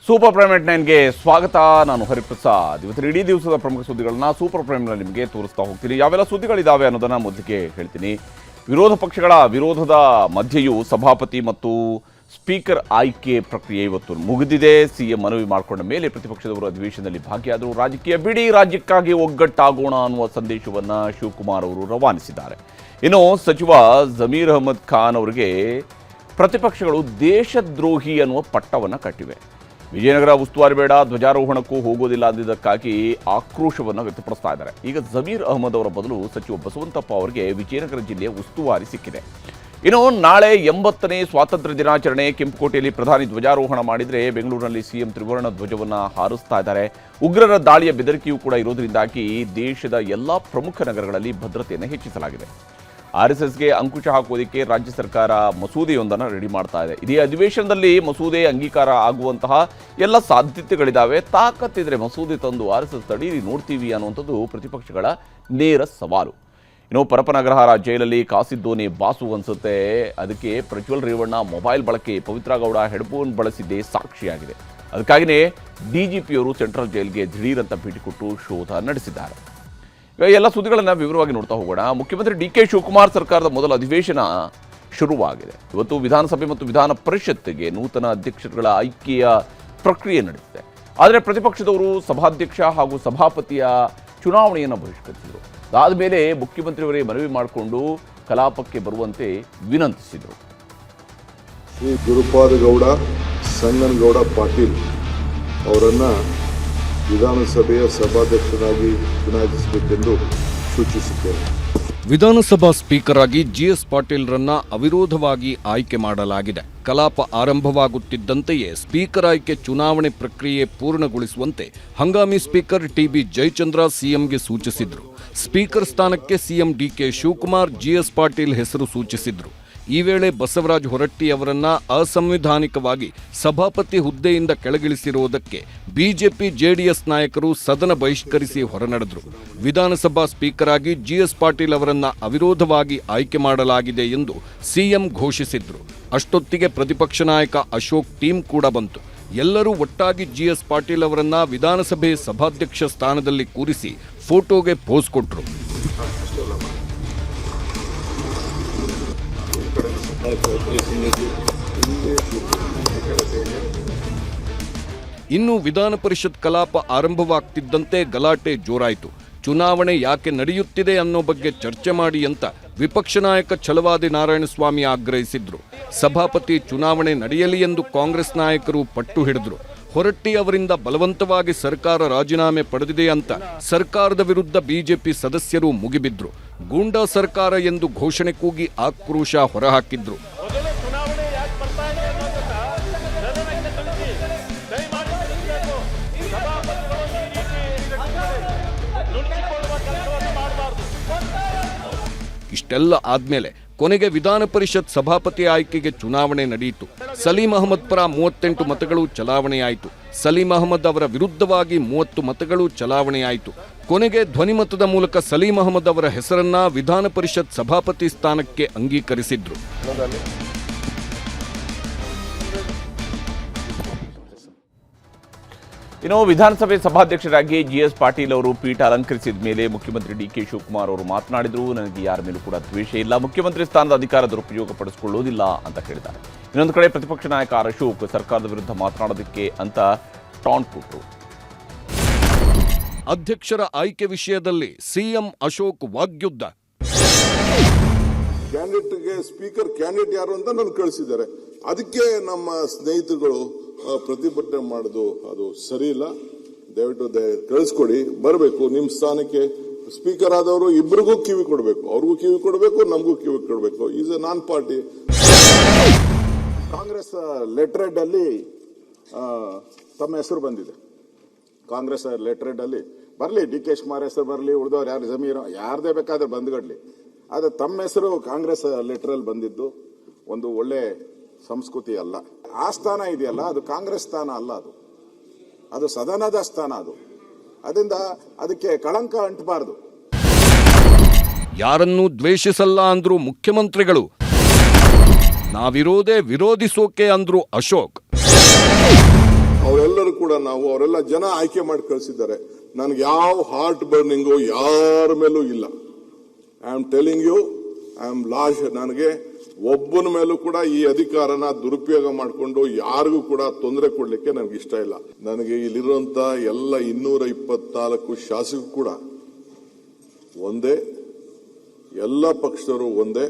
Super prime net 9ಗೆ ಸ್ವಾಗತ. ನಾನು ಹರಿಪ್ರಸಾದ್. ಇವತ್ತು ಇಡೀ ದಿವಸದ ಪ್ರಮುಖ ಸುದ್ದಿಗಳನ್ನ ಸೂಪರ್ ಪ್ರೈಮ್ನಲ್ಲಿ ನಿಮಗೆ ತೋರಿಸ್ತಾ ಹೋಗ್ತೀನಿ. ಯಾವೆಲ್ಲ ಸುದ್ದಿಗಳಿದ್ದಾವೆ ಅನ್ನೋದನ್ನು ಮೊದಲಿಗೆ ಹೇಳ್ತೀನಿ. ವಿರೋಧ ಪಕ್ಷಗಳ ವಿರೋಧದ ಮಧ್ಯೆಯೂ ಸಭಾಪತಿ ಮತ್ತು ಸ್ಪೀಕರ್ ಆಯ್ಕೆ ಪ್ರಕ್ರಿಯೆ ಇವತ್ತು ಮುಗಿದಿದೆ. ಸಿಎಂ ಮನವಿ ಮಾಡಿಕೊಂಡ ಮೇಲೆ ಪ್ರತಿಪಕ್ಷದವರು ಅಧಿವೇಶನದಲ್ಲಿ ಭಾಗಿಯಾದರು. ರಾಜಕೀಯ ಬಿಡಿ, ರಾಜ್ಯಕ್ಕಾಗಿ ಒಗ್ಗಟ್ಟಾಗೋಣ ಅನ್ನುವ ಸಂದೇಶವನ್ನು ಶಿವಕುಮಾರ್ ಅವರು ರವಾನಿಸಿದ್ದಾರೆ. ಇನ್ನು ಸಚಿವ ಜಮೀರ್ ಅಹಮದ್ ಖಾನ್ ಅವರಿಗೆ ಪ್ರತಿಪಕ್ಷಗಳು ದೇಶದ್ರೋಹಿ ಅನ್ನುವ ಪಟ್ಟವನ್ನು ಕಟ್ಟಿವೆ. ವಿಜಯನಗರ ಉಸ್ತುವಾರಿ ಬೇಡ, ಧ್ವಜಾರೋಹಣಕ್ಕೂ ಹೋಗೋದಿಲ್ಲ ಅಂದಿದ್ದಕ್ಕಾಗಿ ಆಕ್ರೋಶವನ್ನು ವ್ಯಕ್ತಪಡಿಸ್ತಾ ಇದ್ದಾರೆ. ಈಗ ಜಮೀರ್ ಅಹಮದ್ ಅವರ ಬದಲು ಸಚಿವ ಬಸವಂತಪ್ಪ ಅವರಿಗೆ ವಿಜಯನಗರ ಜಿಲ್ಲೆಯ ಉಸ್ತುವಾರಿ ಸಿಕ್ಕಿದೆ. ಇನ್ನು ನಾಳೆ 80ನೇ ಸ್ವಾತಂತ್ರ್ಯ ದಿನಾಚರಣೆ. ಕೆಂಪುಕೋಟೆಯಲ್ಲಿ ಪ್ರಧಾನಿ ಧ್ವಜಾರೋಹಣ ಮಾಡಿದರೆ ಬೆಂಗಳೂರಿನಲ್ಲಿ ಸಿಎಂ ತ್ರಿವರ್ಣ ಧ್ವಜವನ್ನು ಹಾರಿಸ್ತಾ ಇದ್ದಾರೆ. ಉಗ್ರರ ದಾಳಿಯ ಬೆದರಿಕೆಯೂ ಕೂಡ ಇರೋದ್ರಿಂದಾಗಿ ದೇಶದ ಎಲ್ಲ ಪ್ರಮುಖ ನಗರಗಳಲ್ಲಿ ಭದ್ರತೆಯನ್ನು ಹೆಚ್ಚಿಸಲಾಗಿದೆ. RSSಗೆ ಅಂಕುಶ ಹಾಕುವುದಕ್ಕೆ ರಾಜ್ಯ ಸರ್ಕಾರ ಮಸೂದೆಯೊಂದನ್ನು ರೆಡಿ ಮಾಡ್ತಾ ಇದೆ. ಇದೇ ಅಧಿವೇಶನದಲ್ಲಿ ಮಸೂದೆ ಅಂಗೀಕಾರ ಆಗುವಂತಹ ಎಲ್ಲ ಸಾಧ್ಯತೆಗಳಿದ್ದಾವೆ. ತಾಕತ್ತಿದ್ರೆ ಮಸೂದೆ ತಂದು RSS ತಡೀರಿ ನೋಡ್ತೀವಿ ಅನ್ನುವಂಥದ್ದು ಪ್ರತಿಪಕ್ಷಗಳ ನೇರ ಸವಾಲು. ಇನ್ನು ಪರಪನಗರ ಜೈಲಲ್ಲಿ ಕಾಸಿದ್ದೋನೆ ಬಾಸು ಅನಿಸುತ್ತೆ. ಅದಕ್ಕೆ ಪ್ರಜ್ವಲ್ ರೇವಣ್ಣ ಮೊಬೈಲ್ ಬಳಕೆ, ಪವಿತ್ರ ಗೌಡ ಹೆಡ್ಫೋನ್ ಬಳಸಿದ್ದೇ ಸಾಕ್ಷಿಯಾಗಿದೆ. ಅದಕ್ಕಾಗಿಯೇ DGPಯವರು ಸೆಂಟ್ರಲ್ ಜೈಲ್ಗೆ ದಿಢೀರಂತ ಭೇಟಿ ಕೊಟ್ಟು ಶೋಧ ನಡೆಸಿದ್ದಾರೆ. ಎಲ್ಲ ಸುದ್ದಿಗಳನ್ನು ವಿವರವಾಗಿ ನೋಡ್ತಾ ಹೋಗೋಣ. ಮುಖ್ಯಮಂತ್ರಿ DK ಶಿವಕುಮಾರ್ ಸರ್ಕಾರದ ಮೊದಲ ಅಧಿವೇಶನ ಶುರುವಾಗಿದೆ. ಇವತ್ತು ವಿಧಾನಸಭೆ ಮತ್ತು ವಿಧಾನ ಪರಿಷತ್ಗೆ ನೂತನ ಅಧ್ಯಕ್ಷರುಗಳ ಆಯ್ಕೆಯ ಪ್ರಕ್ರಿಯೆ ನಡೆದಿದೆ. ಆದರೆ ಪ್ರತಿಪಕ್ಷದವರು ಸಭಾಧ್ಯಕ್ಷ ಹಾಗೂ ಸಭಾಪತಿಯ ಚುನಾವಣೆಯನ್ನು ಬಹಿಷ್ಕರಿಸಿದರು. ಅದಾದ ಮೇಲೆ ಮುಖ್ಯಮಂತ್ರಿಯವರೇ ಮನವಿ ಮಾಡಿಕೊಂಡು ಕಲಾಪಕ್ಕೆ ಬರುವಂತೆ ವಿನಂತಿಸಿದರು. ಶ್ರೀ ಗುರುಪಾದಗೌಡ ಸಂಗನಗೌಡ ಪಾಟೀಲ್ ಅವರನ್ನು ವಿಧಾನಸಭೆಯ ಸಭಾಧ್ಯಕ್ಷರಾಗಿ ಚುನಾಯಿಸಬೇಕೆಂದು ಸೂಚಿಸುತ್ತೇನೆ. ವಿಧಾನಸಭಾ ಸ್ಪೀಕರ್ ಆಗಿ GS ಪಾಟೀಲ್ರನ್ನ ಅವಿರೋಧವಾಗಿ ಆಯ್ಕೆ ಮಾಡಲಾಗಿದೆ. ಕಲಾಪ ಆರಂಭವಾಗುತ್ತಿದ್ದಂತೆಯೇ ಸ್ಪೀಕರ್ ಆಯ್ಕೆ ಚುನಾವಣೆ ಪ್ರಕ್ರಿಯೆ ಪೂರ್ಣಗೊಳಿಸುವಂತೆ ಹಂಗಾಮಿ ಸ್ಪೀಕರ್ TB ಜಯಚಂದ್ರ ಸಿಎಂಗೆ ಸೂಚಿಸಿದ್ರು. ಸ್ಪೀಕರ್ ಸ್ಥಾನಕ್ಕೆ CM DK Shivakumar GS Patil ಹೆಸರು ಸೂಚಿಸಿದ್ರು. ಈ ವೇಳೆ ಬಸವರಾಜ ಹೊರಟ್ಟಿ ಅವರನ್ನ ಅಸಂವಿಧಾನಿಕವಾಗಿ ಸಭಾಪತಿ ಹುದ್ದೆಯಿಂದ ಕೆಳಗಿಳಿಸಿರುವುದಕ್ಕೆ ಬಿಜೆಪಿ JDS ನಾಯಕರು ಸದನ ಬಹಿಷ್ಕರಿಸಿ ಹೊರನಡೆದರು. ವಿಧಾನಸಭಾ ಸ್ಪೀಕರ್ ಆಗಿ GS ಪಾಟೀಲ್ ಅವರನ್ನ ಅವಿರೋಧವಾಗಿ ಆಯ್ಕೆ ಮಾಡಲಾಗಿದೆ ಎಂದು ಸಿಎಂ ಘೋಷಿಸಿದ್ರು. ಅಷ್ಟೊತ್ತಿಗೆ ಪ್ರತಿಪಕ್ಷ ನಾಯಕ ಅಶೋಕ್ ಟೀಮ್ ಕೂಡ ಬಂತು. ಎಲ್ಲರೂ ಒಟ್ಟಾಗಿ GS ಪಾಟೀಲ್ ಅವರನ್ನ ವಿಧಾನಸಭೆ ಸಭಾಧ್ಯಕ್ಷ ಸ್ಥಾನದಲ್ಲಿ ಕೂರಿಸಿ ಫೋಟೋಗೆ ಪೋಸ್ ಕೊಟ್ಟರು. ಇನ್ನು ವಿಧಾನ ಪರಿಷತ್ ಕಲಾಪ ಆರಂಭವಾಗ್ತಿದ್ದಂತೆ ಗಲಾಟೆ ಜೋರಾಯಿತು. ಚುನಾವಣೆ ಯಾಕೆ ನಡೆಯುತ್ತಿದೆ ಅನ್ನೋ ಬಗ್ಗೆ ಚರ್ಚೆ ಮಾಡಿ ಅಂತ ವಿಪಕ್ಷ ನಾಯಕ ಛಲವಾದಿ ನಾರಾಯಣಸ್ವಾಮಿ ಆಗ್ರಹಿಸಿದ್ರು. ಸಭಾಪತಿ ಚುನಾವಣೆ ನಡೆಯಲಿ ಎಂದು ಕಾಂಗ್ರೆಸ್ ನಾಯಕರು ಪಟ್ಟು ಹಿಡಿದ್ರು. ಹೊರಟ್ಟಿ ಅವರಿಂದ ಬಲವಂತವಾಗಿ ಸರ್ಕಾರ ರಾಜೀನಾಮೆ ಪಡೆದಿದೆ ಅಂತ ಸರ್ಕಾರದ ವಿರುದ್ಧ ಬಿಜೆಪಿ ಸದಸ್ಯರು ಮುಗಿಬಿದ್ರು. ಗೂಂಡಾ ಸರ್ಕಾರ ಎಂದು ಘೋಷಣೆ ಕೂಗಿ ಆಕ್ರೋಶ ಹೊರಹಾಕಿದ್ರು. ಇಷ್ಟೆಲ್ಲ ಆದ್ಮೇಲೆ ಕೊನೆಗೆ ವಿಧಾನ ಪರಿಷತ್ ಸಭಾಪತಿ ಆಯ್ಕೆಗೆ ಚುನಾವಣೆ ನಡೆಯಿತು. ಸಲೀಂ ಅಹಮದ್ ಪರ 38 ಮತಗಳು ಚಲಾವಣೆಯಾಯಿತು. ಸಲೀಂ ಅಹಮದ್ ಅವರ ವಿರುದ್ಧವಾಗಿ 30 ಮತಗಳು ಚಲಾವಣೆಯಾಯಿತು. ಕೊನೆಗೆ ಧ್ವನಿಮತದ ಮೂಲಕ ಸಲೀಂ ಅಹಮದ್ ಅವರ ಹೆಸರನ್ನ ವಿಧಾನ ಪರಿಷತ್ ಸಭಾಪತಿ ಸ್ಥಾನಕ್ಕೆ ಅಂಗೀಕರಿಸಿದ್ರು. ಇನ್ನು ವಿಧಾನಸಭೆ ಸಭಾಧ್ಯಕ್ಷರಾಗಿ GS ಪಾಟೀಲ್ ಅವರು ಪೀಠ ಅಲಂಕರಿಸಿದ ಮೇಲೆ ಮುಖ್ಯಮಂತ್ರಿ DK ಶಿವಕುಮಾರ್ ಅವರು ಮಾತನಾಡಿದರು. ನನಗೆ ಯಾರ ಮೇಲೂ ಕೂಡ ದ್ವೇಷ ಇಲ್ಲ, ಮುಖ್ಯಮಂತ್ರಿ ಸ್ಥಾನದ ಅಧಿಕಾರ ದುರುಪಯೋಗ ಪಡಿಸಿಕೊಳ್ಳುವುದಿಲ್ಲ ಅಂತ ಹೇಳಿದ್ದಾರೆ. ಇನ್ನೊಂದು ಕಡೆ ಪ್ರತಿಪಕ್ಷ ನಾಯಕ ಅಶೋಕ್ ಸರ್ಕಾರದ ವಿರುದ್ಧ ಮಾತನಾಡೋದಕ್ಕೆ ಅಂತ ಟಾಂಟ್ ಕೊಟ್ಟರು. ಅಧ್ಯಕ್ಷರ ಆಯ್ಕೆ ವಿಷಯದಲ್ಲಿ ಸಿಎಂ ಅಶೋಕ್ ವಾಗ್ಯುದ್ಧ. ಕ್ಯಾಂಡಿಡೇಟ್ಗೆ ಸ್ಪೀಕರ್ ಕ್ಯಾಂಡಿಡೇಟ್ ಯಾರು ಅಂತ ನಾನು ಕಳಿಸಿದ್ದಾರೆ. ಅದಕ್ಕೆ ನಮ್ಮ ಸ್ನೇಹಿತರುಗಳು ಪ್ರತಿಭಟನೆ ಮಾಡೋದು ಅದು ಸರಿ ಇಲ್ಲ. ದಯವಿಟ್ಟು ಕಳಿಸ್ಕೊಡಿ, ಬರಬೇಕು ನಿಮ್ಮ ಸ್ಥಾನಕ್ಕೆ. ಸ್ಪೀಕರ್ ಆದವರು ಇಬ್ಬರಿಗೂ ಕಿವಿ ಕೊಡಬೇಕು, ಅವ್ರಿಗೂ ಕಿವಿ ಕೊಡಬೇಕು, ನಮಗೂ ಕಿವಿ ಕೊಡಬೇಕು. Is A non party. Congress letter head ಅಲ್ಲಿ ತಮ್ಮ ಹೆಸರು ಬಂದಿದೆ. ಕಾಂಗ್ರೆಸ್ ಲೆಟರ್ ಹೆಡ್ ಅಲ್ಲಿ ಬರಲಿ, DK ಶಿವಕುಮಾರ್ ಹೆಸರು ಬರಲಿ, ಉಳಿದವ್ರು ಯಾರು ಜಮೀರ್ ಯಾರದೇ ಬೇಕಾದ್ರೆ ಬಂದ್ಗಡ್ಲಿ. ಆದರೆ ತಮ್ಮ ಹೆಸರು ಕಾಂಗ್ರೆಸ್ ಲೆಟರ್ ಅಲ್ಲಿ ಬಂದಿದ್ದು ಒಂದು ಒಳ್ಳೆ ಸಂಸ್ಕೃತಿ ಅಲ್ಲ. ಆ ಸ್ಥಾನ ಇದೆಯಲ್ಲ, ಅದು ಕಾಂಗ್ರೆಸ್ ಸ್ಥಾನ ಅಲ್ಲ, ಅದು ಸದನದ ಸ್ಥಾನ. ಅದರಿಂದ ಅದಕ್ಕೆ ಕಳಂಕ ಅಂಟಬಾರದು. ಯಾರನ್ನೂ ದ್ವೇಷಿಸಲ್ಲ ಅಂದ್ರು ಮುಖ್ಯಮಂತ್ರಿಗಳು. ನಾವಿರೋದೇ ವಿರೋಧಿಸೋಕೆ ಅಂದ್ರು ಅಶೋಕ್. ಅವ್ರು ಅವರೆಲ್ಲರೂ ಕೂಡ ಅವರೆಲ್ಲ ಜನ ಆಯ್ಕೆ ಮಾಡಿ ಕಳಿಸಿದ್ದಾರೆ. ನನಗೆ ಯಾವ ಹಾರ್ಟ್ ಬರ್ನಿಂಗು ಯಾರ ಮೇಲೂ ಇಲ್ಲ. I am telling you, I am lost. ನನಗೆ ಒಬ್ಬನ ಮೇಲೂ ಕೂಡ ಈ ಅಧಿಕಾರನ ದುರುಪಯೋಗ ಮಾಡಿಕೊಂಡು ಯಾರಿಗೂ ಕೂಡ ತೊಂದರೆ ಕೊಡ್ಲಿಕ್ಕೆ ನನಗೆ ಇಷ್ಟ ಇಲ್ಲ. ನನಗೆ ಇಲ್ಲಿರುವಂತ ಎಲ್ಲ 224 ಶಾಸಕರು ಕೂಡ ಒಂದೇ, ಎಲ್ಲ ಪಕ್ಷದವರು ಒಂದೇ.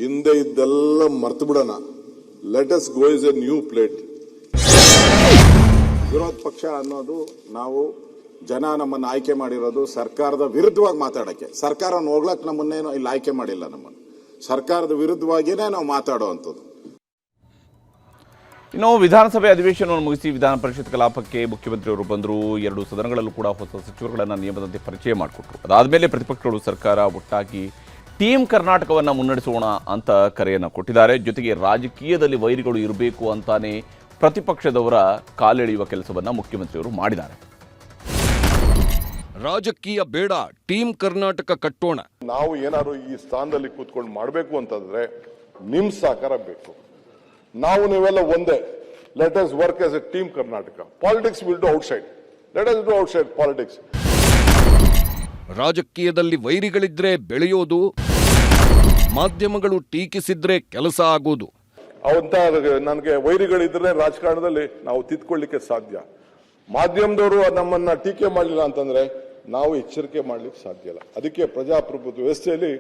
ಹಿಂದೆ ಇದ್ದೆಲ್ಲ ಮರ್ತು ಬಿಡೋಣ. Let us go is A new plate. ವಿರೋಧ ಪಕ್ಷ ಅನ್ನೋದು ನಾವು ಜನ ನಮ್ಮನ್ನು ಆಯ್ಕೆ ಮಾಡಿರೋದು ಸರ್ಕಾರದ ವಿರುದ್ಧವಾಗಿ ಮಾತಾಡಕ್ಕೆ. ಸರ್ಕಾರವನ್ನು ಹೋಗ್ಲಕ್ಕೆ ನಮ್ಮನ್ನೇನು ಇಲ್ಲಿ ಆಯ್ಕೆ ಮಾಡಿಲ್ಲ. ನಮ್ಮನ್ನು ಸರ್ಕಾರದ ವಿರುದ್ಧವಾಗಿಯೇ ನಾವು ಮಾತಾಡುವಂಥದ್ದು. ಇನ್ನು ವಿಧಾನಸಭೆ ಅಧಿವೇಶನವನ್ನು ಮುಗಿಸಿ ವಿಧಾನ ಪರಿಷತ್ ಕಲಾಪಕ್ಕೆ ಮುಖ್ಯಮಂತ್ರಿಯವರು ಬಂದರು. 2 ಸದನಗಳಲ್ಲೂ ಕೂಡ ಹೊಸ ಸಚಿವರುಗಳನ್ನು ನಿಯಮದಂತೆ ಪರಿಚಯ ಮಾಡಿಕೊಟ್ರು. ಅದಾದಮೇಲೆ ಪ್ರತಿಪಕ್ಷಗಳು ಸರ್ಕಾರ ಒಟ್ಟಾಗಿ ಟೀಮ್ ಕರ್ನಾಟಕವನ್ನು ಮುನ್ನಡೆಸೋಣ ಅಂತ ಕರೆಯನ್ನು ಕೊಟ್ಟಿದ್ದಾರೆ. ಜೊತೆಗೆ ರಾಜಕೀಯದಲ್ಲಿ ವೈರಿಗಳು ಇರಬೇಕು ಅಂತಾನೆ ಪ್ರತಿಪಕ್ಷದವರ ಕಾಲೆಳೆಯುವ ಕೆಲಸವನ್ನು ಮುಖ್ಯಮಂತ್ರಿಯವರು ಮಾಡಿದ್ದಾರೆ. ರಾಜಕೀಯ ಬೇಡ, ಟೀಮ್ ಕರ್ನಾಟಕ ಕಟ್ಟೋಣ. ನಾವು ಏನಾದ್ರು ಈ ಸ್ಥಾನದಲ್ಲಿ ಕೂತ್ಕೊಂಡು ಮಾಡಬೇಕು ಅಂತಂದ್ರೆ ನಿಮ್ ಸಹಕಾರ ಬೇಕು. ನಾವು ನೀವೆಲ್ಲ ಒಂದೇ. Let us work as A team Karnataka. Politics will do outside. Let us do outside politics. ರಾಜಕೀಯದಲ್ಲಿ ವೈರಿಗಳಿದ್ರೆ ಬೆಳೆಯೋದು, ಮಾಧ್ಯಮಗಳು ಟೀಕಿಸಿದ್ರೆ ಕೆಲಸ ಆಗೋದು. ಅವಂತ ನನಗೆ ವೈರಿಗಳಿದ್ರೆ ರಾಜಕಾರಣದಲ್ಲಿ ನಾವು ತಿದ್ಕೊಳ್ಳಿಕ್ಕೆ ಸಾಧ್ಯ. ಮಾಧ್ಯಮದವರು ನಮ್ಮನ್ನ ಟೀಕೆ ಮಾಡಲಿಲ್ಲ ಅಂತಂದ್ರೆ ನಾವು ಎಚ್ಚರಿಕೆ ಮಾಡ್ಲಿಕ್ಕೆ ಸಾಧ್ಯ ಇಲ್ಲ. ಅದಕ್ಕೆ ಪ್ರಜಾಪ್ರಭುತ್ವ ವ್ಯವಸ್ಥೆಯಲ್ಲಿ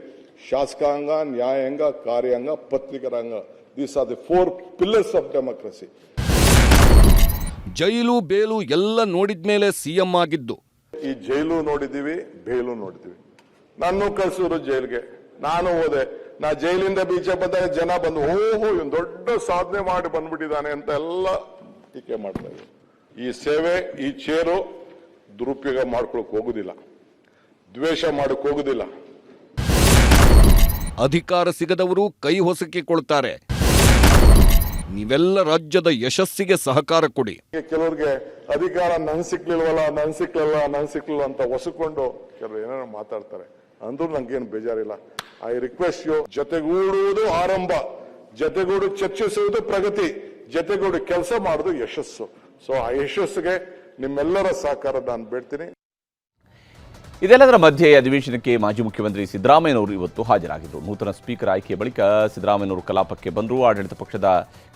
ಶಾಸಕಾಂಗ, ನ್ಯಾಯಾಂಗ, ಕಾರ್ಯಾಂಗ, ಪತ್ರಿಕರಾಂಗ, these are the 4 pillars of democracy. Jail bail ಎಲ್ಲ ನೋಡಿದ್ಮೇಲೆ ಸಿಎಂ ಆಗಿದ್ದು. ಈ ಜೈಲು ನೋಡಿದೀವಿ, ಬೇಲು ನೋಡಿದೀವಿ. ನಾನು ಕಳ್ಸಿದ್ರು ಜೈಲ್ಗೆ, ನಾನು ಹೋದೆ. ನಾ ಜೈಲಿಂದ ಬಿಜೆಪಿ ಬಂದಾಗ ಜನ ಬಂದು ಓಹೋ ಇವನು ದೊಡ್ಡ ಸಾಧನೆ ಮಾಡಿ ಬಂದ್ಬಿಟ್ಟಿದ್ದಾನೆ ಅಂತ ಎಲ್ಲ ಟೀಕೆ ಮಾಡ್ತಾ ಇದ್ರು. ಈ ಸೇವೆ, ಈ ಚೇರು ದುರುಪಯೋಗ ಮಾಡ್ಕೊಳಕ್ ಹೋಗುದಿಲ್ಲ, ದ್ವೇಷ ಮಾಡಕ್ ಹೋಗುದಿಲ್ಲ. ಅಧಿಕಾರ ಸಿಗದವರು ಕೈ ಹೊಸಕಿಕೊಳ್ತಾರೆ. ನೀವೆಲ್ಲ ರಾಜ್ಯದ ಯಶಸ್ಸಿಗೆ ಸಹಕಾರ ಕೊಡಿ. ಕೆಲವ್ರಿಗೆ ಅಧಿಕಾರ ನನ್ ಸಿಕ್ಲಿಲ್ಲ ಅಂತ ಹೊಸಕೊಂಡು ಕೆಲವರು ಏನೇನೋ ಮಾತಾಡ್ತಾರೆ. ಅಂದ್ರೂ ನಂಗೇನು ಬೇಜಾರಿಲ್ಲ. ಐ ರಿಕ್ವೆಸ್ಟ್ ಯು, ಜೊತೆಗೂಡುವುದು ಆರಂಭ, ಜೊತೆಗೂಡು ಚರ್ಚಿಸುವುದು ಪ್ರಗತಿ, ಜೊತೆಗೂಡು ಕೆಲಸ ಮಾಡುವುದು ಯಶಸ್ಸು. ಸೊ ಆ ಯಶಸ್ಸಿಗೆ ನಿಮ್ಮೆಲ್ಲರ ಸಹಕಾರ ನಾನು ಬೇಡ್ತೀನಿ. ಇದೆಲ್ಲದರ ಮಧ್ಯೆ ಅಧಿವೇಶನಕ್ಕೆ ಮಾಜಿ ಮುಖ್ಯಮಂತ್ರಿ ಸಿದ್ದರಾಮಯ್ಯನವರು ಇವತ್ತು ಹಾಜರಾಗಿದ್ದರು. ನೂತನ ಸ್ಪೀಕರ್ ಆಯ್ಕೆಯ ಬಳಿಕ ಸಿದ್ದರಾಮಯ್ಯನವರು ಕಲಾಪಕ್ಕೆ ಬಂದರು. ಆಡಳಿತ ಪಕ್ಷದ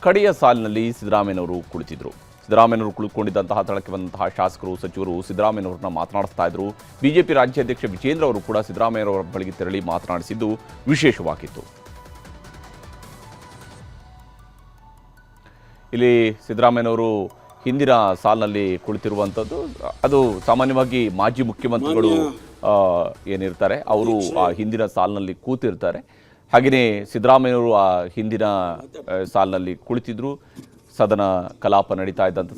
ಕಡೆಯ ಸಾಲಿನಲ್ಲಿ ಸಿದ್ದರಾಮಯ್ಯನವರು ಕುಳಿತಿದ್ದರು. ಸಿದ್ದರಾಮಯ್ಯನವರು ಕುಳಿತುಕೊಂಡಿದ್ದಂತಹ ಸ್ಥಳಕ್ಕೆ ಬಂದಂತಹ ಶಾಸಕರು, ಸಚಿವರು ಸಿದ್ದರಾಮಯ್ಯನವರನ್ನ ಮಾತನಾಡಿಸ್ತಾ ಇದ್ರು. ಬಿಜೆಪಿ ರಾಜ್ಯಾಧ್ಯಕ್ಷ ವಿಜೇಂದ್ರ ಅವರು ಕೂಡ ಸಿದ್ದರಾಮಯ್ಯನವರ ಬಳಿಗೆ ತೆರಳಿ ಮಾತನಾಡಿಸಿದ್ದು ವಿಶೇಷವಾಗಿತ್ತು. ಇಲ್ಲಿ ಸಿದ್ದರಾಮಯ್ಯನವರು ಹಿಂದಿನ ಸಾಲಿನಲ್ಲಿ ಕುಳಿತಿರುವಂಥದ್ದು, ಅದು ಸಾಮಾನ್ಯವಾಗಿ ಮಾಜಿ ಮುಖ್ಯಮಂತ್ರಿಗಳು ಏನಿರ್ತಾರೆ ಅವರು ಆ ಹಿಂದಿನ ಸಾಲಿನಲ್ಲಿ ಕೂತಿರ್ತಾರೆ. ಹಾಗೆಯೇ ಸಿದ್ದರಾಮಯ್ಯನವರು ಆ ಹಿಂದಿನ ಸಾಲಿನಲ್ಲಿ ಕುಳಿತಿದ್ರು. ಸದನ ಕಲಾಪ ನಡೀತಾ ಇದ್ದಂಥ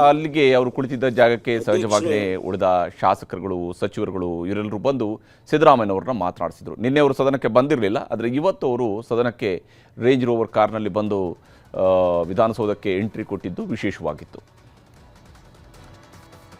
ಅಲ್ಲಿಗೆ ಅವರು ಕುಳಿತಿದ್ದ ಜಾಗಕ್ಕೆ ಸಹಜವಾಗಿಯೇ ಉಳಿದ ಶಾಸಕರುಗಳು, ಸಚಿವರುಗಳು ಇವರೆಲ್ಲರೂ ಬಂದು ಸಿದ್ದರಾಮಯ್ಯನವ್ರನ್ನ ಮಾತನಾಡಿಸಿದ್ರು. ನಿನ್ನೆ ಅವರು ಸದನಕ್ಕೆ ಬಂದಿರಲಿಲ್ಲ, ಆದರೆ ಇವತ್ತು ಅವರು ಸದನಕ್ಕೆ ರೇಂಜ್ ರೋವರ್ ಕಾರ್ನಲ್ಲಿ ಬಂದು ವಿಧಾನಸೌಧಕ್ಕೆ ಎಂಟ್ರಿ ಕೊಟ್ಟಿದ್ದು ವಿಶೇಷವಾಗಿತ್ತು.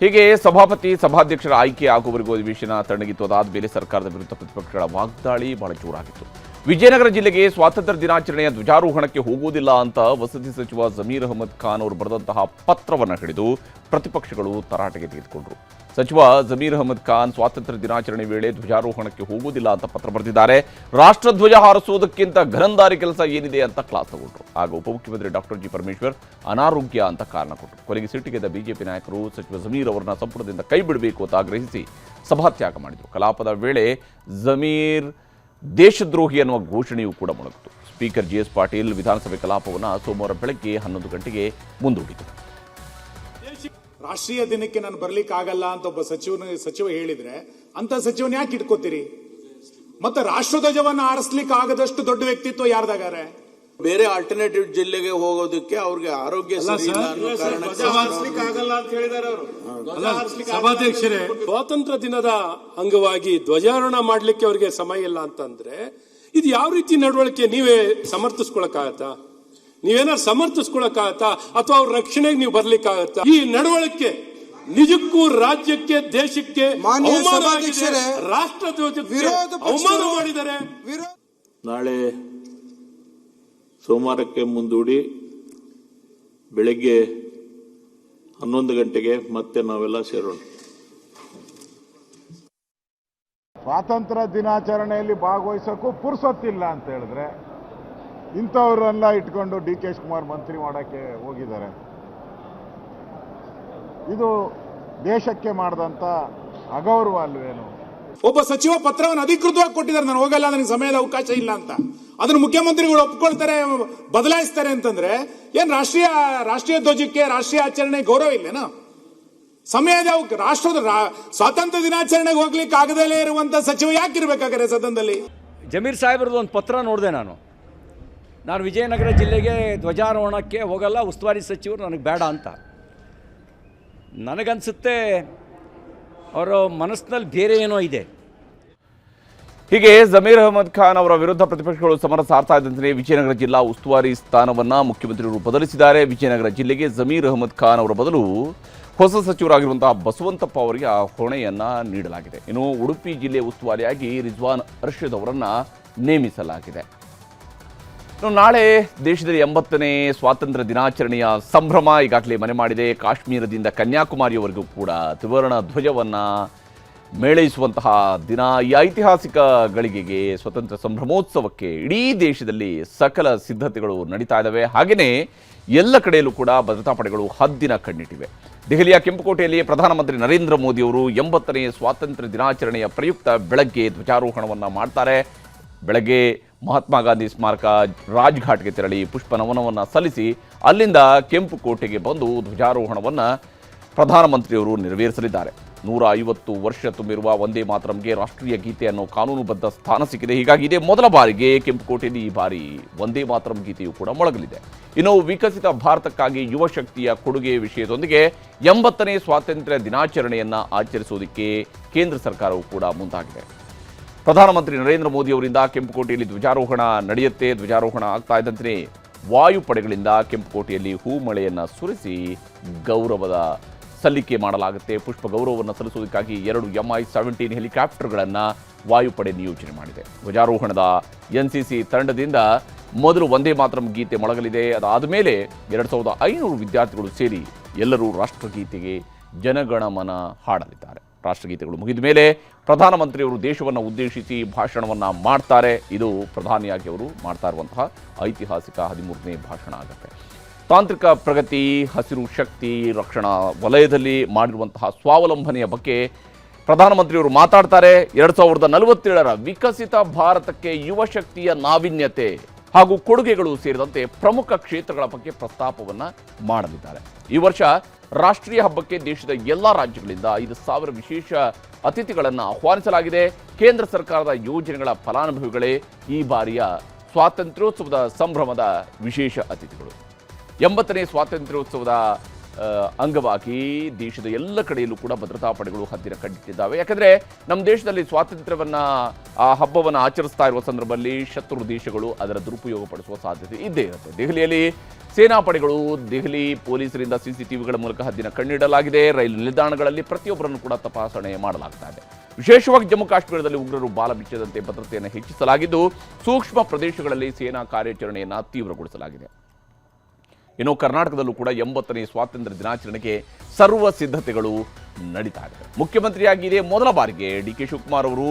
ಹೀಗೆ ಸಭಾಪತಿ, ಸಭಾಧ್ಯಕ್ಷರ ಆಯ್ಕೆ ಆಗುವವರೆಗೂ ಅಧಿವೇಶನ ತಣ್ಣಗಿತ್ತು. ಅದಾದ ಮೇಲೆ ಸರ್ಕಾರದ ವಿರುದ್ಧ ಪ್ರತಿಪಕ್ಷಗಳ ವಾಗ್ದಾಳಿ ಬಹಳ ಜೋರಾಗಿತ್ತು. ವಿಜಯನಗರ ಜಿಲ್ಲೆಗೆ ಸ್ವಾತಂತ್ರ್ಯ ದಿನಾಚರಣೆಯ ಧ್ವಜಾರೋಹಣಕ್ಕೆ ಹೋಗುವುದಿಲ್ಲ ಅಂತ ವಸತಿ ಸಚಿವ ಜಮೀರ್ ಅಹಮದ್ ಖಾನ್ ಅವರು ಬರೆದಂತಹ ಪತ್ರವನ್ನು ಹಿಡಿದು ಪ್ರತಿಪಕ್ಷಗಳು ತರಾಟೆಗೆ ತೆಗೆದುಕೊಂಡರು. ಸಚಿವ ಜಮೀರ್ ಅಹಮದ್ ಖಾನ್ ಸ್ವಾತಂತ್ರ್ಯ ದಿನಾಚರಣೆ ವೇಳೆ ಧ್ವಜಾರೋಹಣಕ್ಕೆ ಹೋಗುವುದಿಲ್ಲ ಅಂತ ಪತ್ರ ಬರೆದಿದ್ದಾರೆ. ರಾಷ್ಟ್ರಧ್ವಜ ಹಾರಿಸುವುದಕ್ಕಿಂತ ಘನಂದಾರಿ ಕೆಲಸ ಏನಿದೆ ಅಂತ ಕ್ಲಾಸ್ ತಗೊಂಡ್ರು. ಆಗ ಉಪಮುಖ್ಯಮಂತ್ರಿ ಡಾಕ್ಟರ್ ಜಿ ಪರಮೇಶ್ವರ್ ಅನಾರೋಗ್ಯ ಅಂತ ಕಾರಣ ಕೊಟ್ಟರು. ಕೊನೆಗೆ ಸಿಟ್ಟಿಗೆದ್ದ ಬಿಜೆಪಿ ನಾಯಕರು ಸಚಿವ ಜಮೀರ್ ಅವರನ್ನ ಸಂಪುಟದಿಂದ ಕೈ ಬಿಡಬೇಕು ಅಂತ ಆಗ್ರಹಿಸಿ ಸಭಾತ್ಯಾಗ ಮಾಡಿದರು. ಕಲಾಪದ ವೇಳೆ ಜಮೀರ್ ದೇಶದ್ರೋಹಿ ಅನ್ನುವ ಘೋಷಣೆಯೂ ಕೂಡ ಮೊಳಗಿತು. ಸ್ಪೀಕರ್ ಜಿಎಸ್ ಪಾಟೀಲ್ ವಿಧಾನಸಭೆ ಕಲಾಪವನ್ನು ಸೋಮವಾರ ಬೆಳಗ್ಗೆ 11 ಗಂಟೆಗೆ ಮುಂದೂಡಿದರು. ರಾಷ್ಟ್ರೀಯ ದಿನಕ್ಕೆ ನಾನು ಬರ್ಲಿಕ್ಕೆ ಆಗಲ್ಲ ಅಂತ ಒಬ್ಬ ಸಚಿವ ಹೇಳಿದ್ರೆ ಅಂತ ಸಚಿವನ ಯಾಕೆ ಇಟ್ಕೋತೀರಿ? ಮತ್ತೆ ರಾಷ್ಟ್ರಧ್ವಜವನ್ನ ಆರಿಸ್ಲಿಕ್ಕೆ ಆಗದಷ್ಟು ದೊಡ್ಡ ವ್ಯಕ್ತಿತ್ವ ಯಾರ್ದಾಗಾರೆ? ಬೇರೆ ಆಲ್ಟರ್ನೇಟಿವ್ ಜಿಲ್ಲೆಗೆ ಹೋಗೋದಕ್ಕೆ ಅವ್ರಿಗೆ ಆರೋಗ್ಯ ಸರಿ ಇಲ್ಲ ಅನ್ನೋ ಕಾರಣಕ್ಕೆ ಆಗಲ್ಲ ಅಂತ ಹೇಳಿದಾರೆ ಅವರು. ಸಭಾಧ್ಯಕ್ಷರೇ, ಸ್ವಾತಂತ್ರ್ಯ ದಿನದ ಅಂಗವಾಗಿ ಧ್ವಜಾರೋಹಣ ಮಾಡ್ಲಿಕ್ಕೆ ಅವರಿಗೆ ಸಮಯ ಇಲ್ಲ ಅಂತಂದ್ರೆ ಇದು ಯಾವ ರೀತಿ ನಡವಳಿಕೆ? ನೀವೇ ಸಮರ್ಥಿಸ್ಕೊಳಕ್ಕಾಗತ್ತಾ? ನೀವೇನಾದ್ರು ಸಮರ್ಥಿಸ್ಕೊಳಕ್ಕಾಗತ್ತಾ? ಅಥವಾ ಅವ್ರ ರಕ್ಷಣೆಗೆ ನೀವು ಬರ್ಲಿಕ್ಕಾಗತ್ತಾ? ಈ ನಡವಳಿಕೆ ನಿಜಕ್ಕೂ ರಾಜ್ಯಕ್ಕೆ, ದೇಶಕ್ಕೆ ರಾಷ್ಟ್ರಧ್ವಜಕ್ಕೆ ಅವಮಾನ ಮಾಡಿದ್ದಾರೆ. ನಾಳೆ ಸೋಮವಾರಕ್ಕೆ ಮುಂದೂಡಿ ಬೆಳಗ್ಗೆ 11 ಗಂಟೆಗೆ ಮತ್ತೆ ನಾವೆಲ್ಲ ಸೇರೋಣ. ಸ್ವಾತಂತ್ರ್ಯ ದಿನಾಚರಣೆಯಲ್ಲಿ ಭಾಗವಹಿಸೋಕ್ಕೂ ಪುರ್ಸೊತ್ತಿಲ್ಲ ಅಂತ ಹೇಳಿದ್ರೆ ಇಂಥವ್ರನ್ನೆಲ್ಲ ಇಟ್ಕೊಂಡು ಡಿ ಕೆ ಶಿವಕುಮಾರ್ ಮಂತ್ರಿ ಮಾಡೋಕ್ಕೆ ಹೋಗಿದ್ದಾರೆ. ಇದು ದೇಶಕ್ಕೆ ಮಾಡಿದಂಥ ಅಗೌರವ ಅಲ್ವೇನು? ಒಬ್ಬ ಸಚಿವ ಪತ್ರವನ್ನು ಅಧಿಕೃತವಾಗಿ ಕೊಟ್ಟಿದ್ದಾರೆ, ನಾನು ಹೋಗಲ್ಲ, ನನಗೆ ಸಮಯದ ಅವಕಾಶ ಇಲ್ಲ ಅಂತ. ಅದನ್ನು ಮುಖ್ಯಮಂತ್ರಿಗಳು ಒಪ್ಕೊಳ್ತಾರೆ, ಬದಲಾಯಿಸ್ತಾರೆ ಅಂತಂದ್ರೆ ಏನ್ ರಾಷ್ಟ್ರೀಯ ಧ್ವಜಕ್ಕೆ, ರಾಷ್ಟ್ರೀಯ ಆಚರಣೆ ಗೌರವ ಇಲ್ಲೇನೋ? ಸಮಯದ ರಾಷ್ಟ್ರದ ಸ್ವಾತಂತ್ರ್ಯ ದಿನಾಚರಣೆಗೆ ಹೋಗ್ಲಿಕ್ಕೆ ಆಗದಲ್ಲೇ ಇರುವಂತ ಸಚಿವ ಯಾಕಿರ್ಬೇಕಾದ್ರೆ ಸದನದಲ್ಲಿ? ಜಮೀರ್ ಸಾಹೇಬ್ರದ್ದು ಒಂದು ಪತ್ರ ನೋಡಿದೆ ನಾನು ವಿಜಯನಗರ ಜಿಲ್ಲೆಗೆ ಧ್ವಜಾರೋಹಣಕ್ಕೆ ಹೋಗಲ್ಲ, ಉಸ್ತುವಾರಿ ಸಚಿವರು ನನಗೆ ಬೇಡ ಅಂತ. ನನಗನ್ಸುತ್ತೆ ಅವರ ಮನಸ್ಸಿನಲ್ಲಿ ಬೇರೆ ಏನೋ ಇದೆ. ಹೀಗೆ ಜಮೀರ್ ಅಹಮದ್ ಖಾನ್ ಅವರ ವಿರುದ್ಧ ಪ್ರತಿಪಕ್ಷಗಳು ಸಮರ ಸಾರ್ತಾ ಇದ್ದಂತೆ ವಿಜಯನಗರ ಜಿಲ್ಲಾ ಉಸ್ತುವಾರಿ ಸ್ಥಾನವನ್ನು ಮುಖ್ಯಮಂತ್ರಿಗಳು ಬದಲಿಸಿದ್ದಾರೆ. ವಿಜಯನಗರ ಜಿಲ್ಲೆಗೆ ಜಮೀರ್ ಅಹಮದ್ ಖಾನ್ ಅವರ ಬದಲು ಹೊಸ ಸಚಿವರಾಗಿರುವಂತಹ ಬಸವಂತಪ್ಪ ಅವರಿಗೆ ಆ ಹೊಣೆಯನ್ನು ನೀಡಲಾಗಿದೆ. ಇನ್ನು ಉಡುಪಿ ಜಿಲ್ಲೆ ಉಸ್ತುವಾರಿಯಾಗಿ ರಿಜ್ವಾನ್ ಅರ್ಷದ್ ಅವರನ್ನು ನೇಮಿಸಲಾಗಿದೆ. ಇನ್ನು ನಾಳೆ ದೇಶದಲ್ಲಿ 80ನೇ ಸ್ವಾತಂತ್ರ್ಯ ದಿನಾಚರಣೆಯ ಸಂಭ್ರಮ ಈಗಾಗಲೇ ಮನೆ ಮಾಡಿದೆ. ಕಾಶ್ಮೀರದಿಂದ ಕನ್ಯಾಕುಮಾರಿಯವರೆಗೂ ಕೂಡ ತ್ರಿವರ್ಣ ಧ್ವಜವನ್ನು ಮೇಳೈಸುವಂತಹ ದಿನ. ಈ ಐತಿಹಾಸಿಕ ಗಳಿಗೆಗೆ, ಸ್ವಾತಂತ್ರ್ಯ ಸಂಭ್ರಮೋತ್ಸವಕ್ಕೆ ಇಡೀ ದೇಶದಲ್ಲಿ ಸಕಲ ಸಿದ್ಧತೆಗಳು ನಡೀತಾ ಇದ್ದಾವೆ. ಹಾಗೆಯೇ ಎಲ್ಲ ಕಡೆಯಲ್ಲೂ ಕೂಡ ಭದ್ರತಾ ಪಡೆಗಳು ಹದ್ದಿನ ಕಣ್ಣಿಟ್ಟಿವೆ. ದೆಹಲಿಯ ಕೆಂಪುಕೋಟೆಯಲ್ಲಿ ಪ್ರಧಾನಮಂತ್ರಿ ನರೇಂದ್ರ ಮೋದಿ ಅವರು 80ನೇ ಸ್ವಾತಂತ್ರ್ಯ ದಿನಾಚರಣೆಯ ಪ್ರಯುಕ್ತ ಬೆಳಗ್ಗೆ ಧ್ವಜಾರೋಹಣವನ್ನು ಮಾಡ್ತಾರೆ. ಬೆಳಗ್ಗೆ ಮಹಾತ್ಮ ಗಾಂಧಿ ಸ್ಮಾರಕ ರಾಜ್ಘಾಟ್ಗೆ ತೆರಳಿ ಪುಷ್ಪ ನಮನವನ್ನು ಸಲ್ಲಿಸಿ ಅಲ್ಲಿಂದ ಕೆಂಪುಕೋಟೆಗೆ ಬಂದು ಧ್ವಜಾರೋಹಣವನ್ನು ಪ್ರಧಾನಮಂತ್ರಿಯವರು ನೆರವೇರಿಸಲಿದ್ದಾರೆ. 150 ವರ್ಷ ತುಂಬಿರುವ ವಂದೇ ಮಾತರಂಗೆ ರಾಷ್ಟ್ರೀಯ ಗೀತೆಯನ್ನು ಕಾನೂನುಬದ್ಧ ಸ್ಥಾನ ಸಿಕ್ಕಿದೆ. ಹೀಗಾಗಿ ಇದೇ ಮೊದಲ ಬಾರಿಗೆ ಕೆಂಪುಕೋಟೆಯಲ್ಲಿ ಈ ಬಾರಿ ವಂದೇ ಮಾತರಂ ಗೀತೆಯು ಕೂಡ ಮೊಳಗಲಿದೆ. ಇನ್ನು ವಿಕಸಿತ ಭಾರತಕ್ಕಾಗಿ ಯುವ ಶಕ್ತಿಯ ಕೊಡುಗೆ ವಿಷಯದೊಂದಿಗೆ 80ನೇ ಸ್ವಾತಂತ್ರ್ಯ ದಿನಾಚರಣೆಯನ್ನು ಆಚರಿಸುವುದಕ್ಕೆ ಕೇಂದ್ರ ಸರ್ಕಾರವು ಕೂಡ ಮುಂದಾಗಿದೆ. ಪ್ರಧಾನಮಂತ್ರಿ ನರೇಂದ್ರ ಮೋದಿ ಅವರಿಂದ ಕೆಂಪುಕೋಟೆಯಲ್ಲಿ ಧ್ವಜಾರೋಹಣ ನಡೆಯುತ್ತೆ. ಧ್ವಜಾರೋಹಣ ಆಗ್ತಾ ಇದ್ದಂತೆ ವಾಯುಪಡೆಗಳಿಂದ ಕೆಂಪುಕೋಟೆಯಲ್ಲಿ ಹೂಮಳೆಯನ್ನು ಸುರಿಸಿ ಗೌರವದ ಸಲ್ಲಿಕೆ ಮಾಡಲಾಗುತ್ತೆ. ಪುಷ್ಪ ಗೌರವವನ್ನು ಸಲ್ಲಿಸುವುದಕ್ಕಾಗಿ 2 Mi-17 ಹೆಲಿಕಾಪ್ಟರ್ಗಳನ್ನು ವಾಯುಪಡೆ ನಿಯೋಜನೆ ಮಾಡಿದೆ. ಧ್ವಜಾರೋಹಣದ NCC ತಂಡದಿಂದ ಮೊದಲು ವಂದೇ ಮಾತರಂ ಗೀತೆ ಮೊಳಗಲಿದೆ. ಅದಾದ ಮೇಲೆ 2500 ವಿದ್ಯಾರ್ಥಿಗಳು ಸೇರಿ ಎಲ್ಲರೂ ರಾಷ್ಟ್ರಗೀತೆಗೆ ಜನಗಣಮನ ಹಾಡಲಿದ್ದಾರೆ. ರಾಷ್ಟ್ರಗೀತೆಗಳು ಮುಗಿದ ಮೇಲೆ ಪ್ರಧಾನಮಂತ್ರಿಯವರು ದೇಶವನ್ನು ಉದ್ದೇಶಿಸಿ ಭಾಷಣವನ್ನು ಮಾಡ್ತಾರೆ. ಇದು ಪ್ರಧಾನಿಯಾಗಿ ಅವರು ಮಾಡ್ತಾ ಇರುವಂತಹ ಐತಿಹಾಸಿಕ 13ನೇ ಭಾಷಣ ಆಗುತ್ತೆ. ತಾಂತ್ರಿಕ ಪ್ರಗತಿ, ಹಸಿರು ಶಕ್ತಿ, ರಕ್ಷಣಾ ವಲಯದಲ್ಲಿ ಮಾಡಿರುವಂತಹ ಸ್ವಾವಲಂಬನೆಯ ಬಗ್ಗೆ ಪ್ರಧಾನಮಂತ್ರಿಯವರು ಮಾತಾಡ್ತಾರೆ. 2047ರ ವಿಕಸಿತ ಭಾರತಕ್ಕೆ ಯುವ ಶಕ್ತಿಯ ನಾವೀನ್ಯತೆ ಹಾಗೂ ಕೊಡುಗೆಗಳು ಸೇರಿದಂತೆ ಪ್ರಮುಖ ಕ್ಷೇತ್ರಗಳ ಬಗ್ಗೆ ಪ್ರಸ್ತಾಪವನ್ನು ಮಾಡಲಿದ್ದಾರೆ. ಈ ವರ್ಷ ರಾಷ್ಟ್ರೀಯ ಹಬ್ಬಕ್ಕೆ ದೇಶದ ಎಲ್ಲ ರಾಜ್ಯಗಳಿಂದ 5,000 ವಿಶೇಷ ಅತಿಥಿಗಳನ್ನು ಆಹ್ವಾನಿಸಲಾಗಿದೆ. ಕೇಂದ್ರ ಸರ್ಕಾರದ ಯೋಜನೆಗಳ ಫಲಾನುಭವಿಗಳೇ ಈ ಬಾರಿಯ ಸ್ವಾತಂತ್ರ್ಯೋತ್ಸವದ ಸಂಭ್ರಮದ ವಿಶೇಷ ಅತಿಥಿಗಳು. 80ನೇ ಸ್ವಾತಂತ್ರ್ಯೋತ್ಸವದ ಅಂಗವಾಗಿ ದೇಶದ ಎಲ್ಲ ಕಡೆಯಲ್ಲೂ ಕೂಡ ಭದ್ರತಾ ಪಡೆಗಳು ಹದ್ದಿನ ಕಣ್ಣಿಟ್ಟಿದ್ದಾವೆ. ಯಾಕಂದರೆ ನಮ್ಮ ದೇಶದಲ್ಲಿ ಸ್ವಾತಂತ್ರ್ಯವನ್ನು, ಆ ಹಬ್ಬವನ್ನು ಆಚರಿಸ್ತಾ ಇರುವ ಸಂದರ್ಭದಲ್ಲಿ ಶತ್ರು ದೇಶಗಳು ಅದರ ದುರುಪಯೋಗ ಪಡಿಸುವ ಸಾಧ್ಯತೆ ಇದ್ದೇ ಇರುತ್ತೆ. ದೆಹಲಿಯಲ್ಲಿ ಸೇನಾ ಪಡೆಗಳು, ದೆಹಲಿ ಪೊಲೀಸರಿಂದ CCTVಗಳ ಮೂಲಕ ಹದ್ದಿನ ಕಣ್ಣಿಡಲಾಗಿದೆ. ರೈಲು ನಿಲ್ದಾಣಗಳಲ್ಲಿ ಪ್ರತಿಯೊಬ್ಬರನ್ನು ಕೂಡ ತಪಾಸಣೆ ಮಾಡಲಾಗ್ತಾ ಇದೆ. ವಿಶೇಷವಾಗಿ ಜಮ್ಮು ಕಾಶ್ಮೀರದಲ್ಲಿ ಉಗ್ರರು ಬಾಲ ಬಿಚ್ಚದಂತೆ ಭದ್ರತೆಯನ್ನು ಹೆಚ್ಚಿಸಲಾಗಿದ್ದು, ಸೂಕ್ಷ್ಮ ಪ್ರದೇಶಗಳಲ್ಲಿ ಸೇನಾ ಕಾರ್ಯಾಚರಣೆಯನ್ನು ತೀವ್ರಗೊಳಿಸಲಾಗಿದೆ. ಇನ್ನು ಕರ್ನಾಟಕದಲ್ಲೂ ಕೂಡ 80ನೇ ಸ್ವಾತಂತ್ರ್ಯ ದಿನಾಚರಣೆಗೆ ಸರ್ವ ಸಿದ್ಧತೆಗಳು ನಡೀತಾ ಇದೆ. ಮುಖ್ಯಮಂತ್ರಿಯಾಗಿ ಇದೇ ಮೊದಲ ಬಾರಿಗೆ DK ಶಿವಕುಮಾರ್ ಅವರು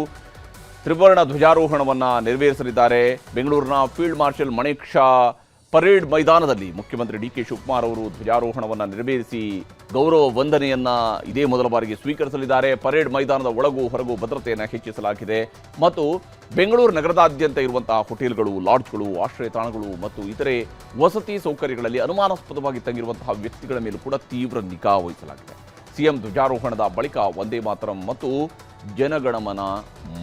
ತ್ರಿವರ್ಣ ಧ್ವಜಾರೋಹಣವನ್ನು ನೆರವೇರಿಸಲಿದ್ದಾರೆ. ಬೆಂಗಳೂರಿನ ಫೀಲ್ಡ್ ಮಾರ್ಷಲ್ ಮಣೇಕ್ ಶಾ ಪರೇಡ್ ಮೈದಾನದಲ್ಲಿ ಮುಖ್ಯಮಂತ್ರಿ DK ಶಿವಕುಮಾರ್ ಅವರು ಧ್ವಜಾರೋಹಣವನ್ನು ನೆರವೇರಿಸಿ ಗೌರವ ವಂದನೆಯನ್ನು ಇದೇ ಮೊದಲ ಬಾರಿಗೆ ಸ್ವೀಕರಿಸಲಿದ್ದಾರೆ. ಪರೇಡ್ ಮೈದಾನದ ಒಳಗೂ ಹೊರಗೂ ಭದ್ರತೆಯನ್ನು ಹೆಚ್ಚಿಸಲಾಗಿದೆ ಮತ್ತು ಬೆಂಗಳೂರು ನಗರದಾದ್ಯಂತ ಇರುವಂತಹ ಹೋಟೆಲ್ಗಳು, ಲಾಡ್ಜ್ಗಳು, ಆಶ್ರಯ ತಾಣಗಳು ಮತ್ತು ಇತರೆ ವಸತಿ ಸೌಕರ್ಯಗಳಲ್ಲಿ ಅನುಮಾನಾಸ್ಪದವಾಗಿ ತಂಗಿರುವಂತಹ ವ್ಯಕ್ತಿಗಳ ಮೇಲೂ ಕೂಡ ತೀವ್ರ ನಿಗಾ ವಹಿಸಲಾಗಿದೆ. CM ಧ್ವಜಾರೋಹಣದ ಬಳಿಕ ವಂದೇ ಮಾತರಂ ಮತ್ತು ಜನಗಣಮನ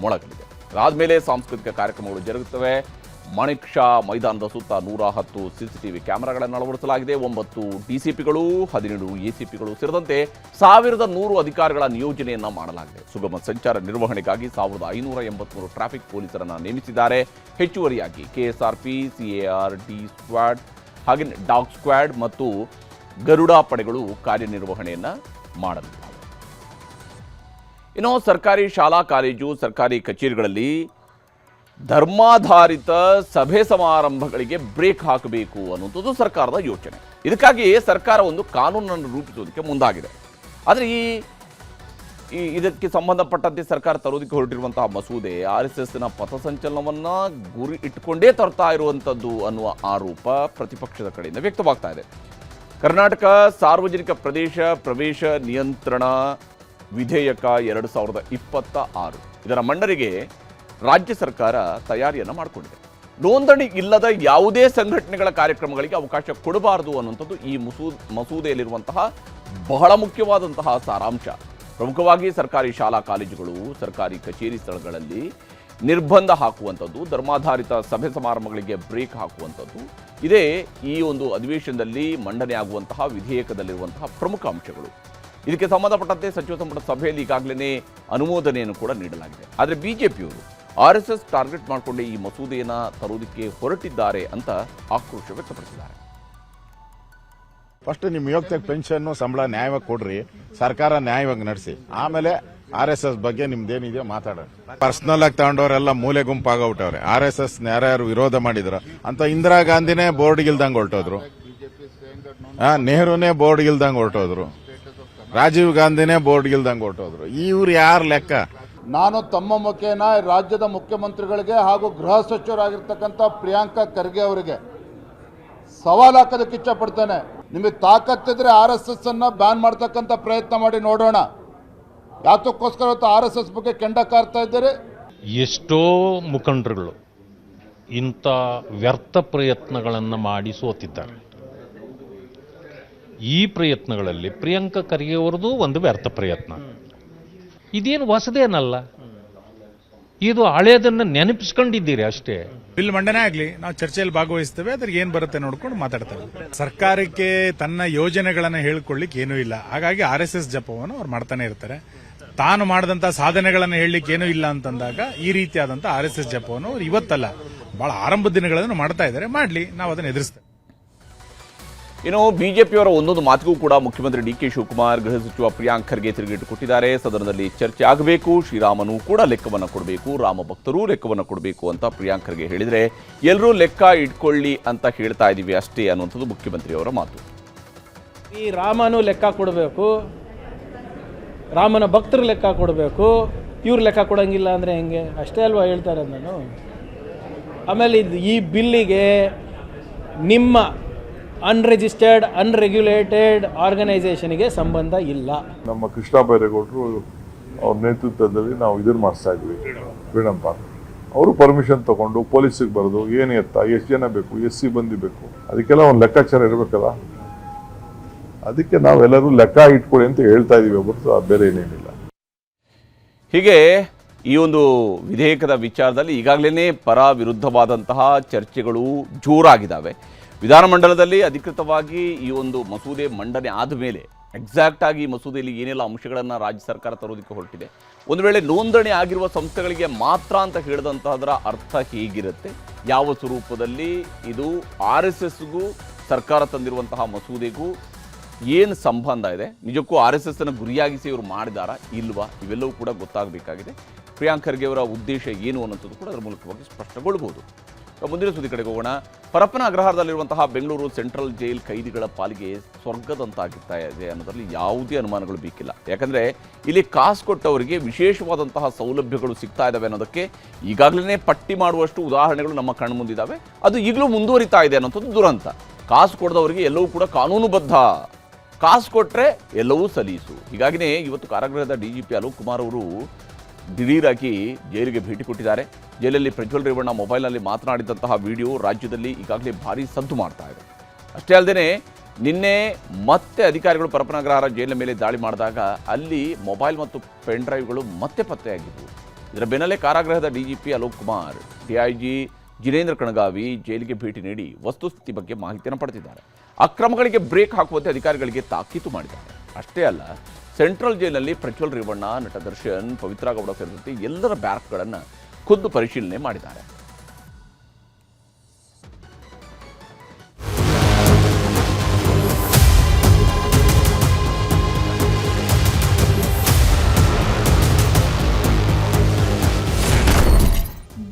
ಮೊಳಗಲಿದೆ. ಅದಾದಮೇಲೆ ಸಾಂಸ್ಕೃತಿಕ ಕಾರ್ಯಕ್ರಮಗಳು ಜರುಗುತ್ತವೆ. ಮಣಿಕ್ ಶಾ ಮೈದಾನದ ಸುತ್ತ 110 CCTV ಕ್ಯಾಮೆರಾಗಳನ್ನು ಅಳವಡಿಸಲಾಗಿದೆ. 9 DCPಗಳು, 17 ACPಗಳು ಸೇರಿದಂತೆ 1100 ಅಧಿಕಾರಿಗಳ ನಿಯೋಜನೆಯನ್ನು ಮಾಡಲಾಗಿದೆ. ಸುಗಮ ಸಂಚಾರ ನಿರ್ವಹಣೆಗಾಗಿ 1583 ಟ್ರಾಫಿಕ್ ಪೊಲೀಸರನ್ನು ನೇಮಿಸಿದ್ದಾರೆ. ಹೆಚ್ಚುವರಿಯಾಗಿ KSRP, CAR, D ಸ್ಕ್ವಾಡ್, ಹಾಗೆ ಡಾಗ್ ಸ್ಕ್ವಾಡ್ ಮತ್ತು ಗರುಡ ಪಡೆಗಳು ಕಾರ್ಯನಿರ್ವಹಣೆಯನ್ನು ಮಾಡಲಿದ್ದಾರೆ. ಇನ್ನು ಸರ್ಕಾರಿ ಶಾಲಾ ಕಾಲೇಜು, ಸರ್ಕಾರಿ ಕಚೇರಿಗಳಲ್ಲಿ ಧರ್ಮಾಧಾರಿತ ಸಭೆ ಸಮಾರಂಭಗಳಿಗೆ ಬ್ರೇಕ್ ಹಾಕಬೇಕು ಅನ್ನುವಂಥದ್ದು ಸರ್ಕಾರದ ಯೋಚನೆ. ಇದಕ್ಕಾಗಿ ಸರ್ಕಾರ ಒಂದು ಕಾನೂನನ್ನು ರೂಪಿಸೋದಕ್ಕೆ ಮುಂದಾಗಿದೆ. ಆದರೆ ಇದಕ್ಕೆ ಸಂಬಂಧಪಟ್ಟಂತೆ ಸರ್ಕಾರ ತರೋದಕ್ಕೆ ಹೊರಟಿರುವಂತಹ ಮಸೂದೆ RSSನ ಪಥಸಂಚಲನವನ್ನು ಗುರಿ ಇಟ್ಟುಕೊಂಡೇ ತರ್ತಾ ಇರುವಂಥದ್ದು ಅನ್ನುವ ಆರೋಪ ಪ್ರತಿಪಕ್ಷದ ಕಡೆಯಿಂದ ವ್ಯಕ್ತವಾಗ್ತಾ ಇದೆ. ಕರ್ನಾಟಕ ಸಾರ್ವಜನಿಕ ಪ್ರವೇಶ ನಿಯಂತ್ರಣ ವಿಧೇಯಕ 2026 ಇದರ ಮಂಡನೆಗೆ ರಾಜ್ಯ ಸರ್ಕಾರ ತಯಾರಿಯನ್ನು ಮಾಡಿಕೊಂಡಿದೆ. ನೋಂದಣಿ ಇಲ್ಲದ ಯಾವುದೇ ಸಂಘಟನೆಗಳ ಕಾರ್ಯಕ್ರಮಗಳಿಗೆ ಅವಕಾಶ ಕೊಡಬಾರದು ಅನ್ನುವಂಥದ್ದು ಈ ಮಸೂದೆಯಲ್ಲಿರುವಂತಹ ಬಹಳ ಮುಖ್ಯವಾದಂತಹ ಸಾರಾಂಶ. ಪ್ರಮುಖವಾಗಿ ಸರ್ಕಾರಿ ಶಾಲಾ ಕಾಲೇಜುಗಳು, ಸರ್ಕಾರಿ ಕಚೇರಿ ಸ್ಥಳಗಳಲ್ಲಿ ನಿರ್ಬಂಧ ಹಾಕುವಂಥದ್ದು, ಧರ್ಮಾಧಾರಿತ ಸಭೆ ಸಮಾರಂಭಗಳಿಗೆ ಬ್ರೇಕ್ ಹಾಕುವಂಥದ್ದು ಇದೇ ಈ ಒಂದು ಅಧಿವೇಶನದಲ್ಲಿ ಮಂಡನೆ ಆಗುವಂತಹ ವಿಧೇಯಕದಲ್ಲಿರುವಂತಹ ಪ್ರಮುಖ ಅಂಶಗಳು. ಇದಕ್ಕೆ ಸಂಬಂಧಪಟ್ಟಂತೆ ಸಚಿವ ಸಂಪುಟ ಸಭೆಯಲ್ಲಿ ಈಗಾಗಲೇ ಅನುಮೋದನೆಯನ್ನು ಕೂಡ ನೀಡಲಾಗಿದೆ. ಆದರೆ ಬಿಜೆಪಿಯವರು RSS ಟಾರ್ಗೆಟ್ ಮಾಡಿಕೊಂಡೇ ಈ ಮಸೂದೆಯನ್ನು ತರುವುದಕ್ಕೆ ಹೊರಟಿದ್ದಾರೆ ಅಂತ ಆಕ್ರೋಶ ವ್ಯಕ್ತಪಡಿಸಿದ್ದಾರೆ. ಫಸ್ಟ್ ನಿಮ್ಮ ಯೋಗ್ಯತೆ ಪೆನ್ಷನ್ ಸಂಬಳ ನ್ಯಾಯವಾಗಿ ಕೊಡ್ರಿ, ಸರ್ಕಾರ ನ್ಯಾಯವಾಗಿ ನಡೆಸಿ, ಆಮೇಲೆ RSS ಬಗ್ಗೆ ನಿಮ್ದೇನಿದೆಯೋ ಮಾತಾಡೋಣ. ಪರ್ಸನಲ್ ಆಗಿ ತಗೊಂಡವರೆಲ್ಲ ಮೂಲೆ ಗುಂಪಾಗೌಟವ್ರೆ. RSS ಯಾರ್ಯಾರು ವಿರೋಧ ಮಾಡಿದ್ರು ಅಂತ ಇಂದಿರಾ ಗಾಂಧಿನೇ ಬೋರ್ಡ್ಗಿಲ್ದಂಗೆ ಹೊರಟೋದ್ರು, ನೆಹರೂನೇ ಬೋರ್ಡ್ಗಿಲ್ದಂಗೆ ಹೊರಟೋದ್ರು, ರಾಜೀವ್ ಗಾಂಧಿನೇ ಬೋರ್ಡ್ಗಿಲ್ದಂಗೆ ಹೊರಟೋದ್ರು. ಇವ್ರು ಯಾರ ಲೆಕ್ಕ? ನಾನು ತಮ್ಮ ಮುಖೇನ ರಾಜ್ಯದ ಮುಖ್ಯಮಂತ್ರಿಗಳಿಗೆ ಹಾಗೂ ಗೃಹ ಸಚಿವರಾಗಿರ್ತಕ್ಕಂಥ ಪ್ರಿಯಾಂಕಾ ಖರ್ಗೆ ಅವರಿಗೆ ಸವಾಲು ಹಾಕೋದಕ್ಕೆ ಇಚ್ಛಪಡ್ತೇನೆ. ನಿಮಗೆ ತಾಕತ್ತಿದ್ರೆ RSS ಅನ್ನ ಬ್ಯಾನ್ ಮಾಡ್ತಕ್ಕಂಥ ಪ್ರಯತ್ನ ಮಾಡಿ ನೋಡೋಣ. ಯಾತಕ್ಕೋಸ್ಕರ RSS ಬಗ್ಗೆ ಕೆಂಡ ಕಾರ್ತಾ ಇದ್ದೀರಿ? ಎಷ್ಟೋ ಮುಖಂಡರುಗಳು ಇಂಥ ವ್ಯರ್ಥ ಪ್ರಯತ್ನಗಳನ್ನು ಮಾಡಿ ಸೋತಿದ್ದಾರೆ. ಈ ಪ್ರಯತ್ನಗಳಲ್ಲಿ ಪ್ರಿಯಾಂಕಾ ಖರ್ಗೆ ಅವರದು ಒಂದು ವ್ಯರ್ಥ ಪ್ರಯತ್ನ. ಇದೇನು ಹೊಸದೇನಲ್ಲ, ಇದು ಹಳೆಯದನ್ನು ನೆನಪಿಸ್ಕೊಂಡಿದ್ದೀರಿ ಅಷ್ಟೇ. ಬಿಲ್ ಮಂಡನೆ ಆಗ್ಲಿ, ನಾವು ಚರ್ಚೆಯಲ್ಲಿ ಭಾಗವಹಿಸ್ತೇವೆ, ಅದ್ರಿಗೆ ಏನ್ ಬರುತ್ತೆ ನೋಡ್ಕೊಂಡು ಮಾತಾಡ್ತೇವೆ. ಸರ್ಕಾರಕ್ಕೆ ತನ್ನ ಯೋಜನೆಗಳನ್ನ ಹೇಳ್ಕೊಳ್ಳಿಕ್ಕೆ ಏನೂ ಇಲ್ಲ, ಹಾಗಾಗಿ RSS ಜಪವನ್ನು ಅವ್ರು ಮಾಡ್ತಾನೆ ಇರ್ತಾರೆ. ತಾನು ಮಾಡಿದಂತ ಸಾಧನೆಗಳನ್ನು ಹೇಳಲಿಕ್ಕೆ ಏನೂ ಇಲ್ಲ ಅಂತಂದಾಗ ಈ ರೀತಿಯಾದಂತಹ RSS ಜಪವನ್ನು ಅವ್ರು ಇವತ್ತಲ್ಲ, ಬಹಳ ಆರಂಭದ ದಿನಗಳನ್ನು ಮಾಡ್ತಾ ಇದ್ದಾರೆ. ಮಾಡ್ಲಿ, ನಾವು ಅದನ್ನು ಎದುರಿಸ್ತೇವೆ. ಇನ್ನು ಬಿಜೆಪಿಯವರ ಒಂದೊಂದು ಮಾತಿಗೂ ಕೂಡ ಮುಖ್ಯಮಂತ್ರಿ DK ಶಿವಕುಮಾರ್, ಗೃಹ ಸಚಿವ ಪ್ರಿಯಾಂಕ್ ಖರ್ಗೆ ತಿರುಗೇಟು ಕೊಟ್ಟಿದ್ದಾರೆ. ಸದನದಲ್ಲಿ ಚರ್ಚೆ ಆಗಬೇಕು, ಶ್ರೀರಾಮನು ಕೂಡ ಲೆಕ್ಕವನ್ನು ಕೊಡಬೇಕು, ರಾಮ ಭಕ್ತರೂ ಲೆಕ್ಕವನ್ನು ಕೊಡಬೇಕು ಅಂತ ಪ್ರಿಯಾಂಕ್ ಖರ್ಗೆ ಹೇಳಿದರೆ ಎಲ್ಲರೂ ಲೆಕ್ಕ ಇಟ್ಕೊಳ್ಳಿ ಅಂತ ಹೇಳ್ತಾ ಇದ್ದೀವಿ ಅಷ್ಟೇ ಅನ್ನುವಂಥದ್ದು ಮುಖ್ಯಮಂತ್ರಿಯವರ ಮಾತು. ಈ ರಾಮನು ಲೆಕ್ಕ ಕೊಡಬೇಕು, ರಾಮನ ಭಕ್ತರು ಲೆಕ್ಕ ಕೊಡಬೇಕು, ಇವ್ರು ಲೆಕ್ಕ ಕೊಡೋಂಗಿಲ್ಲ ಅಂದರೆ ಹೆಂಗೆ? ಅಷ್ಟೇ ಅಲ್ವಾ ಹೇಳ್ತಾ ಇರೋದು ನಾನು. ಆಮೇಲೆ ಈ ಬಿಲ್ಲಿಗೆ ನಿಮ್ಮ ಅನ್ರಿಜಿಸ್ಟರ್ಡ್ ಅನ್ರೆಗ್ಯುಲೇಟೆಡ್ ಆರ್ಗನೈಸೇಷನ್ಗೆ ಸಂಬಂಧ ಇಲ್ಲ. ನಮ್ಮ ಕೃಷ್ಣ ಬೈರೇಗೌಡರು ಅವ್ರ ನೇತೃತ್ವದಲ್ಲಿ ನಾವು ಇದನ್ನು ಮಾಡಿಸ್ತಾ ಇದ್ವಿ. ಫ್ರೀಡಮ್ ಪಾರ್ಕ್ ಅವರು ಪರ್ಮಿಷನ್ ತಗೊಂಡು ಪೊಲೀಸಿಗೆ ಬರೋದು, ಏನು ಎತ್ತ, ಎಷ್ಟು ಜನ ಬೇಕು, SC ಬಂದಿ ಬೇಕು, ಅದಕ್ಕೆಲ್ಲ ಒಂದು ಲೆಕ್ಕಾಚಾರ ಇರಬೇಕಲ್ಲ. ಅದಕ್ಕೆ ನಾವೆಲ್ಲರೂ ಲೆಕ್ಕ ಇಟ್ಕೊಳ್ಳಿ ಅಂತ ಹೇಳ್ತಾ ಇದೀವಿ ಹೊರತು ಬೇರೆ ಏನೇನಿಲ್ಲ. ಹೀಗೆ ಈ ಒಂದು ವಿಧೇಯಕದ ವಿಚಾರದಲ್ಲಿ ಈಗಾಗಲೇ ಪರ ವಿರುದ್ಧವಾದಂತಹ ಚರ್ಚೆಗಳು ಜೋರಾಗಿದ್ದಾವೆ. ವಿಧಾನಮಂಡಲದಲ್ಲಿ ಅಧಿಕೃತವಾಗಿ ಈ ಒಂದು ಮಸೂದೆ ಮಂಡನೆ ಆದ ಮೇಲೆ ಎಕ್ಸಾಕ್ಟ್ ಆಗಿ ಈ ಮಸೂದೆಯಲ್ಲಿ ಏನೆಲ್ಲ ಅಂಶಗಳನ್ನು ರಾಜ್ಯ ಸರ್ಕಾರ ತರೋದಕ್ಕೆ ಹೊರಟಿದೆ, ಒಂದು ವೇಳೆ ನೋಂದಣಿ ಆಗಿರುವ ಸಂಸ್ಥೆಗಳಿಗೆ ಮಾತ್ರ ಅಂತ ಹೇಳಿದಂತಹದರ ಅರ್ಥ ಹೇಗಿರುತ್ತೆ, ಯಾವ ಸ್ವರೂಪದಲ್ಲಿ ಇದು RSSಗೂ ಸರ್ಕಾರ ತಂದಿರುವಂತಹ ಮಸೂದೆಗೂ ಏನು ಸಂಬಂಧ ಇದೆ, ನಿಜಕ್ಕೂ RSSನ ಗುರಿಯಾಗಿಸಿ ಇವರು ಮಾಡಿದಾರಾ ಇಲ್ವಾ, ಇವೆಲ್ಲವೂ ಕೂಡ ಗೊತ್ತಾಗಬೇಕಾಗಿದೆ. ಪ್ರಿಯಾಂಕ್ ಖರ್ಗೆ ಅವರ ಉದ್ದೇಶ ಏನು ಅನ್ನೋದು ಕೂಡ ಅದರ ಮೂಲಕವಾಗಿ ಸ್ಪಷ್ಟಗೊಳ್ಬೋದು. ಮುಂದಿನ ಸುದ್ದಿ ಕಡೆಗೆ ಹೋಗೋಣ. ಪರಪ್ಪನ ಅಗ್ರಹಾರದಲ್ಲಿರುವಂತಹ ಬೆಂಗಳೂರು ಸೆಂಟ್ರಲ್ ಜೈಲ್ ಕೈದಿಗಳ ಪಾಲಿಗೆ ಸ್ವರ್ಗದಂತಾಗಿರ್ತಾ ಇದೆ ಅನ್ನೋದರಲ್ಲಿ ಯಾವುದೇ ಅನುಮಾನಗಳು ಬೇಕಿಲ್ಲ. ಯಾಕಂದರೆ ಇಲ್ಲಿ ಕಾಸು ಕೊಟ್ಟವರಿಗೆ ವಿಶೇಷವಾದಂತಹ ಸೌಲಭ್ಯಗಳು ಸಿಗ್ತಾ ಇದ್ದಾವೆ ಅನ್ನೋದಕ್ಕೆ ಈಗಾಗಲೇ ಪಟ್ಟಿ ಮಾಡುವಷ್ಟು ಉದಾಹರಣೆಗಳು ನಮ್ಮ ಕಣ್ಣು ಮುಂದಿದ್ದಾವೆ. ಅದು ಈಗಲೂ ಮುಂದುವರಿತಾ ಇದೆ ಅನ್ನೋಂಥದ್ದು ದುರಂತ. ಕಾಸು ಕೊಡದವರಿಗೆ ಎಲ್ಲವೂ ಕೂಡ ಕಾನೂನುಬದ್ಧ, ಕಾಸು ಕೊಟ್ಟರೆ ಎಲ್ಲವೂ ಸಲೀಸು. ಹೀಗಾಗಿಯೇ ಇವತ್ತು ಕಾರಾಗೃಹದ DGP ಅಲೋಕ್ ಕುಮಾರ್ ಅವರು ದಿಢೀರಾಗಿ ಜೈಲಿಗೆ ಭೇಟಿ ಕೊಟ್ಟಿದ್ದಾರೆ. ಜೈಲಲ್ಲಿ ಪ್ರಜ್ವಲ್ ರೇವಣ್ಣ ಮೊಬೈಲ್ನಲ್ಲಿ ಮಾತನಾಡಿದಂತಹ ವಿಡಿಯೋ ರಾಜ್ಯದಲ್ಲಿ ಈಗಾಗಲೇ ಭಾರೀ ಸದ್ದು ಮಾಡ್ತಾ ಇದೆ. ಅಷ್ಟೇ ಅಲ್ಲದೆ ನಿನ್ನೆ ಮತ್ತೆ ಅಧಿಕಾರಿಗಳು ಪರಪ್ಪನ ಅಗ್ರಹಾರ ಜೈಲಿನ ಮೇಲೆ ದಾಳಿ ಮಾಡಿದಾಗ ಅಲ್ಲಿ ಮೊಬೈಲ್ ಮತ್ತು ಪೆನ್ ಡ್ರೈವ್ಗಳು ಮತ್ತೆ ಪತ್ತೆಯಾಗಿದ್ದವು. ಇದರ ಬೆನ್ನಲ್ಲೇ ಕಾರಾಗೃಹದ DGP ಅಲೋಕ್ ಕುಮಾರ್, DIG ಜಿನೇಂದ್ರ ಕಣಗಾವಿ ಜೈಲಿಗೆ ಭೇಟಿ ನೀಡಿ ವಸ್ತುಸ್ಥಿತಿ ಬಗ್ಗೆ ಮಾಹಿತಿಯನ್ನು ಪಡೆದಿದ್ದಾರೆ. ಅಕ್ರಮಗಳಿಗೆ ಬ್ರೇಕ್ ಹಾಕುವಂತೆ ಅಧಿಕಾರಿಗಳಿಗೆ ತಾಕೀತು ಮಾಡಿದ್ದಾರೆ. ಅಷ್ಟೇ ಅಲ್ಲ, ಸೆಂಟ್ರಲ್ ಜೈಲಿನಲ್ಲಿ ಪ್ರಜ್ವಲ್ ರೇವಣ್ಣ, ನಟ ದರ್ಶನ್, ಪವಿತ್ರ ಗೌಡ ಸೇರಿದಂತೆ ಎಲ್ಲರ ಬ್ಯಾರಕ್ಗಳನ್ನು ಖುದ್ದು ಪರಿಶೀಲನೆ ಮಾಡಿದ್ದಾರೆ.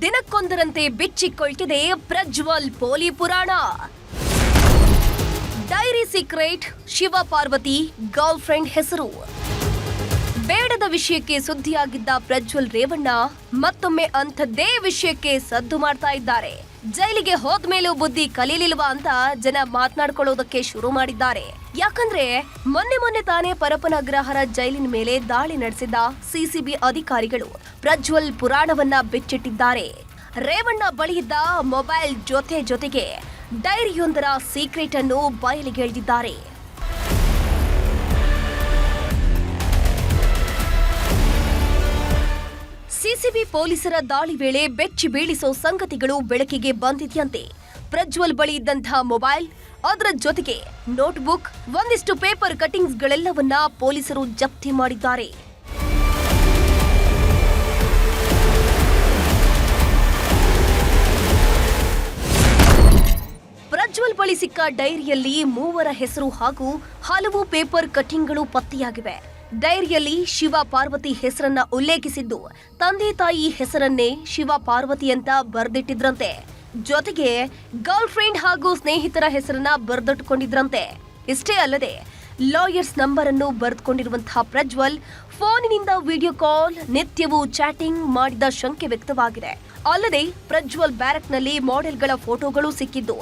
ದಿನಕ್ಕೊಂದರಂತೆ ಬಿಚ್ಚಿಕೊಳ್ತಿದೆ ಪ್ರಜ್ವಲ್ ಪೋಲಿ ಪುರಾಣ. Dairy secret Shiva Parvati girl friend ಹೆಸರು. ಬೇಡದ ವಿಷಯಕ್ಕೆ ಸುದ್ದಿಯಾಗಿದ್ದ ಪ್ರಜ್ವಲ್ ರೇವಣ್ಣ ಮತ್ತೊಮ್ಮೆ ಅಂಥದ್ದೇ ವಿಷಯಕ್ಕೆ ಸದ್ದು ಮಾಡ್ತಾ ಇದ್ದಾರೆ. ಜೈಲಿಗೆ ಹೋದ್ಮೇಲೂ ಬುದ್ಧಿ ಕಲೀಲಿಲ್ವಾ ಅಂತ ಜನ ಮಾತನಾಡ್ಕೊಳ್ಳೋದಕ್ಕೆ ಶುರು ಮಾಡಿದ್ದಾರೆ. ಯಾಕಂದ್ರೆ ಮೊನ್ನೆ ತಾನೇ ಪರಪ್ಪನ ಅಗ್ರಹಾರ ಜೈಲಿನ ಮೇಲೆ ದಾಳಿ ನಡೆಸಿದ್ದ ಸಿಸಿಬಿ ಅಧಿಕಾರಿಗಳು ಪ್ರಜ್ವಲ್ ಪುರಾಣವನ್ನ ಬಿಚ್ಚಿಟ್ಟಿದ್ದಾರೆ. ರೇವಣ್ಣ ಬಳಿಯಿದ್ದ ಮೊಬೈಲ್ ಜೊತೆಗೆ ಡೈರಿಯೊಂದರ ಸೀಕ್ರೆಟ್ ಅನ್ನು ಬಯಲಿಗೆಳೆದಿದ್ದಾರೆ. ಸಿಸಿಬಿ ಪೊಲೀಸರ ದಾಳಿ ವೇಳೆ ಬೆಚ್ಚಿ ಬೀಳಿಸೋ ಸಂಗತಿಗಳು ಬೆಳಕಿಗೆ ಬಂದಿದೆಯಂತೆ. ಪ್ರಜ್ವಲ್ ಬಳಿ ಇದ್ದಂತಹ ಮೊಬೈಲ್, ಅದರ ಜೊತೆಗೆ ನೋಟ್ಬುಕ್, ಒಂದಿಷ್ಟು ಪೇಪರ್ ಕಟಿಂಗ್ಸ್ಗಳೆಲ್ಲವನ್ನ ಪೊಲೀಸರು ಜಪ್ತಿ ಮಾಡಿದ್ದಾರೆ. ಪ್ರಜ್ವಲ್ ಬಳಿ ಸಿಕ್ಕ ಡೈರಿಯಲ್ಲಿ 3 ಹೆಸರು ಹಾಗೂ ಹಲವು ಪೇಪರ್ ಕಟಿಂಗ್ಗಳು ಪತ್ತೆಯಾಗಿವೆ. ಡೈರಿಯಲ್ಲಿ ಶಿವ ಪಾರ್ವತಿ ಹೆಸರನ್ನ ಉಲ್ಲೇಖಿಸಿದ್ದು ತಂದೆ ತಾಯಿ ಹೆಸರನ್ನೇ ಶಿವ ಪಾರ್ವತಿ ಅಂತ ಬರೆದಿಟ್ಟಿದ್ರಂತೆ. ಜೊತೆಗೆ ಗರ್ಲ್ ಫ್ರೆಂಡ್ ಹಾಗೂ ಸ್ನೇಹಿತರ ಹೆಸರನ್ನ ಬರೆದಿಟ್ಟುಕೊಂಡಿದ್ರಂತೆ. ಇಷ್ಟೇ ಅಲ್ಲದೆ ಲಾಯರ್ಸ್ ನಂಬರ್ ಅನ್ನು ಬರೆದುಕೊಂಡಿರುವಂತಹ ಪ್ರಜ್ವಲ್ ಫೋನಿನಿಂದ ವಿಡಿಯೋ ಕಾಲ್, ನಿತ್ಯವೂ ಚಾಟಿಂಗ್ ಮಾಡಿದ ಶಂಕೆ ವ್ಯಕ್ತವಾಗಿದೆ. ಅಲ್ಲದೆ ಪ್ರಜ್ವಲ್ ಬ್ಯಾರಕ್ನಲ್ಲಿ ಮಾಡೆಲ್ಗಳ ಫೋಟೋಗಳು ಸಿಕ್ಕಿದ್ದು,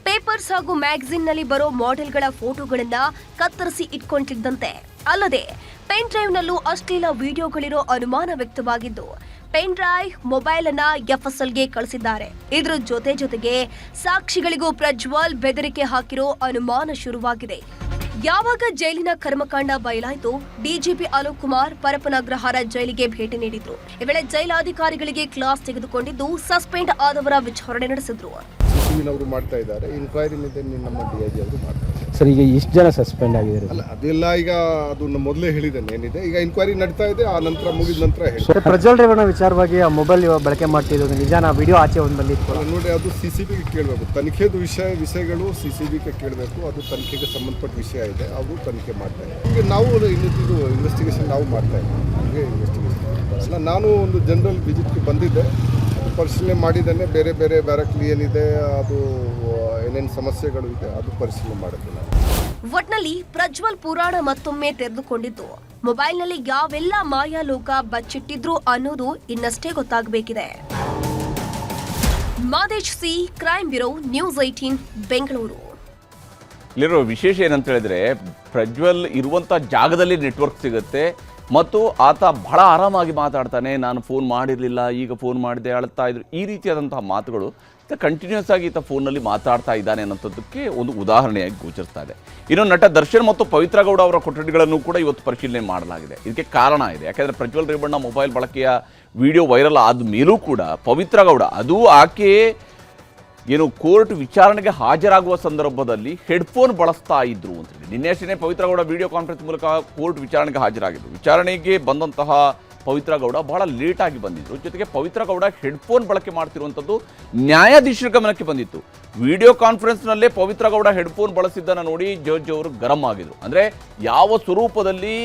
ಪೇಪರ್ಸ್ ಹಾಗೂ ಮ್ಯಾಗಝಿನ್ನಲ್ಲಿ ಬರೋ ಮಾಡೆಲ್ಗಳ ಫೋಟೋಗಳನ್ನ ಕತ್ತರಿಸಿ ಇಟ್ಕೊಂಡಿದ್ದಂತೆ. ಅಲ್ಲದೆ ಪೆನ್ ಡ್ರೈವ್ನಲ್ಲೂ ಅಶ್ಲೀಲ ವಿಡಿಯೋಗಳಿರೋ ಅನುಮಾನ ವ್ಯಕ್ತವಾಗಿದ್ದು, ಪೆನ್ ಡ್ರೈವ್, ಮೊಬೈಲ್ ಅನ್ನ ಎಫ್ಎಸ್ಎಲ್ಗೆ ಕಳಿಸಿದ್ದಾರೆ. ಇದರ ಜೊತೆಗೆ ಸಾಕ್ಷಿಗಳಿಗೂ ಪ್ರಜ್ವಲ್ ಬೆದರಿಕೆ ಹಾಕಿರೋ ಅನುಮಾನ ಶುರುವಾಗಿದೆ. ಯಾವಾಗ ಜೈಲಿನ ಕರ್ಮಕಾಂಡ ಬಯಲಾಯಿತು, ಡಿಜಿಪಿ ಅಲೋಕ್ ಕುಮಾರ್ ಪರಪ್ಪನ ಅಗ್ರಹಾರ ಜೈಲಿಗೆ ಭೇಟಿ ನೀಡಿದ್ರು. ಈ ವೇಳೆ ಜೈಲಾಧಿಕಾರಿಗಳಿಗೆ ಕ್ಲಾಸ್ ತೆಗೆದುಕೊಂಡಿದ್ದು ಸಸ್ಪೆಂಡ್ ಆದವರ ವಿಚಾರಣೆ ನಡೆಸಿದ್ರು. ಅವರು ಮಾಡ್ತಾ ಇದ್ದಾರೆ, ಇನ್ಕ್ವೈರಿ ಮೇಲೆ ನಮ್ಮ ಡಿಐಜಿ ಅವರು ಮಾಡ್ತಾರೆ. ಸರ್, ಈಗ ಎಷ್ಟು ಜನ ಸಸ್ಪೆಂಡ್ ಆಗಿದ್ದಾರೆ? ಅಲ್ಲ, ಅದೆಲ್ಲ ಈಗ ಅದನ್ನ ಮೊದಲೇ ಹೇಳಿದ್ದೇನೆ ಏನಿದೆ. ಈಗ ಇನ್ಕ್ವೈರಿ ನಡೀತಾ ಇದೆ, ಆ ನಂತರ ಮುಗಿದ ನಂತರ ಹೇಳಿ. ಪ್ರಜ್ವಲ್ ರೇವಣ್ಣ ವಿಚಾರವಾಗಿ ಆ ಮೊಬೈಲ್ ಬಳಕೆ ಮಾಡ್ತಿರೋದು ನಿಜಾನ? ವಿಡಿಯೋ ಆಚೆ ಒಂದು ಬಂದಿತ್ತು ನೋಡಿ, ಅದು ಸಿಸಿಬಿಗೆ ಕೇಳಬೇಕು. ತನಿಖೆದು ವಿಷಯಗಳು ಸಿಸಿಬಿಗೆ ಕೇಳಬೇಕು. ಅದು ತನಿಖೆಗೆ ಸಂಬಂಧಪಟ್ಟ ವಿಷಯ ಇದೆ, ಅವರು ತನಿಖೆ ಮಾಡ್ತಾರೆ. ಈಗ ನಾವು ಇನ್ನಿದ್ದು ಇನ್ವೆಸ್ಟಿಗೇಷನ್ ನಾವು ಮಾಡ್ತಾ ಇದ್ದೀವಿ. ಅಲ್ಲ, ನಾನು ಒಂದು ಜನರಲ್ ವಿಸಿಟ್ಗೆ ಬಂದಿದ್ದೆ, ಪರಿಶೀಲನೆ ಮಾಡಿದ್ದೇನೆ. ಬೇರೆ ಬ್ಯಾರಕ್ಲಿ ಏನಿದೆ, ಅದು ಏನೇನು ಸಮಸ್ಯೆಗಳು ಇದೆ, ಅದು ಪರಿಶೀಲನೆ ಮಾಡುತ್ತಿಲ್ಲ. ಒಟ್ನಲ್ಲಿ ಪ್ರಜ್ವಲ್ ಪುರಾಣ ಮತ್ತೊಮ್ಮೆ ತೆರೆದುಕೊಂಡಿದ್ದು, ಮೊಬೈಲ್ನಲ್ಲಿ ಯಾವೆಲ್ಲ ಮಾಯಾಲೋಕ ಬಚ್ಚಿಟ್ಟಿದ್ರು ಅನ್ನೋದು ಇನ್ನಷ್ಟೇ ಗೊತ್ತಾಗಬೇಕಿದೆ. Madesh C, crime bureau, news 18, Bengaluru. ಇಲ್ಲಿರೋ ವಿಶೇಷ ಏನಂತ ಹೇಳಿದ್ರೆ, ಪ್ರಜ್ವಲ್ ಇರುವಂಥ ಜಾಗದಲ್ಲಿ ನೆಟ್ವರ್ಕ್ ಸಿಗುತ್ತೆ ಮತ್ತು ಆತ ಬಹಳ ಆರಾಮಾಗಿ ಮಾತಾಡ್ತಾನೆ. ನಾನು ಫೋನ್ ಮಾಡಿರಲಿಲ್ಲ, ಈಗ ಫೋನ್ ಮಾಡಿದೆ, ಅಳ್ತಾ ಇದ್ರು, ಈ ರೀತಿಯಾದಂತಹ ಮಾತುಗಳು ಕಂಟಿನ್ಯೂಸ್ ಆಗಿ ಈತ ಫೋನ್ನಲ್ಲಿ ಮಾತಾಡ್ತಾ ಇದ್ದಾನೆ ಅನ್ನೋಂಥದ್ದಕ್ಕೆ ಒಂದು ಉದಾಹರಣೆಯಾಗಿ ಗೋಚರಿಸ್ತಾ ಇದೆ. ಇನ್ನು ನಟ ದರ್ಶನ್ ಮತ್ತು ಪವಿತ್ರ ಗೌಡ ಅವರ ಕೊಠಡಿಗಳನ್ನು ಕೂಡ ಇವತ್ತು ಪರಿಶೀಲನೆ ಮಾಡಲಾಗಿದೆ. ಇದಕ್ಕೆ ಕಾರಣ ಇದೆ, ಯಾಕೆಂದರೆ ಪ್ರಜ್ವಲ್ ರೇವಣ್ಣ ಮೊಬೈಲ್ ಬಳಕೆಯ ವಿಡಿಯೋ ವೈರಲ್ ಆದ ಮೇಲೂ ಕೂಡ ಪವಿತ್ರ ಗೌಡ, ಅದು ಆಕೆ ಏನು ಕೋರ್ಟ್ ವಿಚಾರಣೆಗೆ ಹಾಜರಾಗುವ ಸಂದರ್ಭದಲ್ಲಿ ಹೆಡ್ಫೋನ್ ಬಳಸ್ತಾ ಇದ್ರು ಅಂತೇಳಿ ನಿನ್ನೆಷ್ಟೇ ಪವಿತ್ರ ಗೌಡ ವಿಡಿಯೋ ಕಾನ್ಫರೆನ್ಸ್ ಮೂಲಕ ಕೋರ್ಟ್ ವಿಚಾರಣೆಗೆ ಹಾಜರಾಗಿದ್ರು. ವಿಚಾರಣೆಗೆ ಬಂದಂತಹ ಪವಿತ್ರ ಗೌಡ ಬಹಳ ಲೇಟಾಗಿ ಬಂದಿದ್ರು. ಜೊತೆಗೆ ಪವಿತ್ರ ಗೌಡ ಹೆಡ್ಫೋನ್ ಬಳಕೆ ಮಾಡ್ತಿರುವಂಥದ್ದು ನ್ಯಾಯಾಧೀಶರ ಗಮನಕ್ಕೆ ಬಂದಿತ್ತು. ವಿಡಿಯೋ ಕಾನ್ಫರೆನ್ಸ್ನಲ್ಲೇ ಪವಿತ್ರ ಗೌಡ ಹೆಡ್ಫೋನ್ ಬಳಸಿದ್ದನ್ನು ನೋಡಿ ಜಡ್ಜ್ ಅವರು ಗರಂ ಆಗಿದ್ರು. ಅಂದರೆ ಯಾವ ಸ್ವರೂಪದಲ್ಲಿ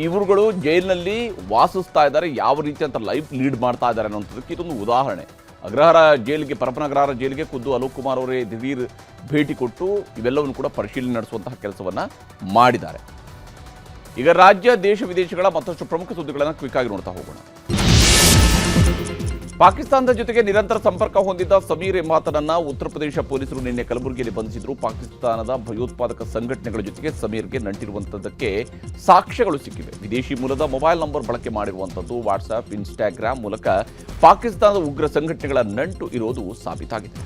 ಇವರುಗಳು ಜೈಲಿನಲ್ಲಿ ವಾಸಿಸ್ತಾ ಇದ್ದಾರೆ, ಯಾವ ರೀತಿ ಅಂತ ಲೈಫ್ ಲೀಡ್ ಮಾಡ್ತಾ ಇದ್ದಾರೆ ಅನ್ನೋಂಥದ್ದಕ್ಕೆ ಇದೊಂದು ಉದಾಹರಣೆ. ಅಗ್ರಹಾರ ಜೈಲಿಗೆ, ಪರಪ್ಪನ ಅಗ್ರಹಾರ ಜೈಲಿಗೆ ಖುದ್ದು ಅಲೋಕ್ ಕುಮಾರ್ ಅವರೇ ದಿಢೀರ್ ಭೇಟಿ ಕೊಟ್ಟು ಇವೆಲ್ಲವನ್ನು ಕೂಡ ಪರಿಶೀಲನೆ ನಡೆಸುವಂತಹ ಕೆಲಸವನ್ನು ಮಾಡಿದ್ದಾರೆ. ಈಗ ರಾಜ್ಯ, ದೇಶ, ವಿದೇಶಗಳ ಮತ್ತಷ್ಟು ಪ್ರಮುಖ ಸುದ್ದಿಗಳನ್ನು ಕ್ವಿಕ್ ಆಗಿ ನೋಡ್ತಾ ಹೋಗೋಣ. ಪಾಕಿಸ್ತಾನದ ಜೊತೆಗೆ ನಿರಂತರ ಸಂಪರ್ಕ ಹೊಂದಿದ್ದ ಸಮೀರ್ ಎಂಬಾತನನ್ನ ಉತ್ತರ ಪ್ರದೇಶ ಪೊಲೀಸರು ನಿನ್ನೆ ಕಲಬುರಗಿಯಲ್ಲಿ ಬಂಧಿಸಿದ್ರು. ಪಾಕಿಸ್ತಾನದ ಭಯೋತ್ಪಾದಕ ಸಂಘಟನೆಗಳ ಜೊತೆಗೆ ಸಮೀರ್ಗೆ ನಂಟಿರುವಂಥದ್ದಕ್ಕೆ ಸಾಕ್ಷ್ಯಗಳು ಸಿಕ್ಕಿವೆ. ವಿದೇಶಿ ಮೂಲದ ಮೊಬೈಲ್ ನಂಬರ್ ಬಳಕೆ ಮಾಡಿರುವಂಥದ್ದು, ವಾಟ್ಸ್ಆಪ್, ಇನ್ಸ್ಟಾಗ್ರಾಮ್ ಮೂಲಕ ಪಾಕಿಸ್ತಾನದ ಉಗ್ರ ಸಂಘಟನೆಗಳ ನಂಟು ಇರೋದು ಸಾಬೀತಾಗಿದೆ.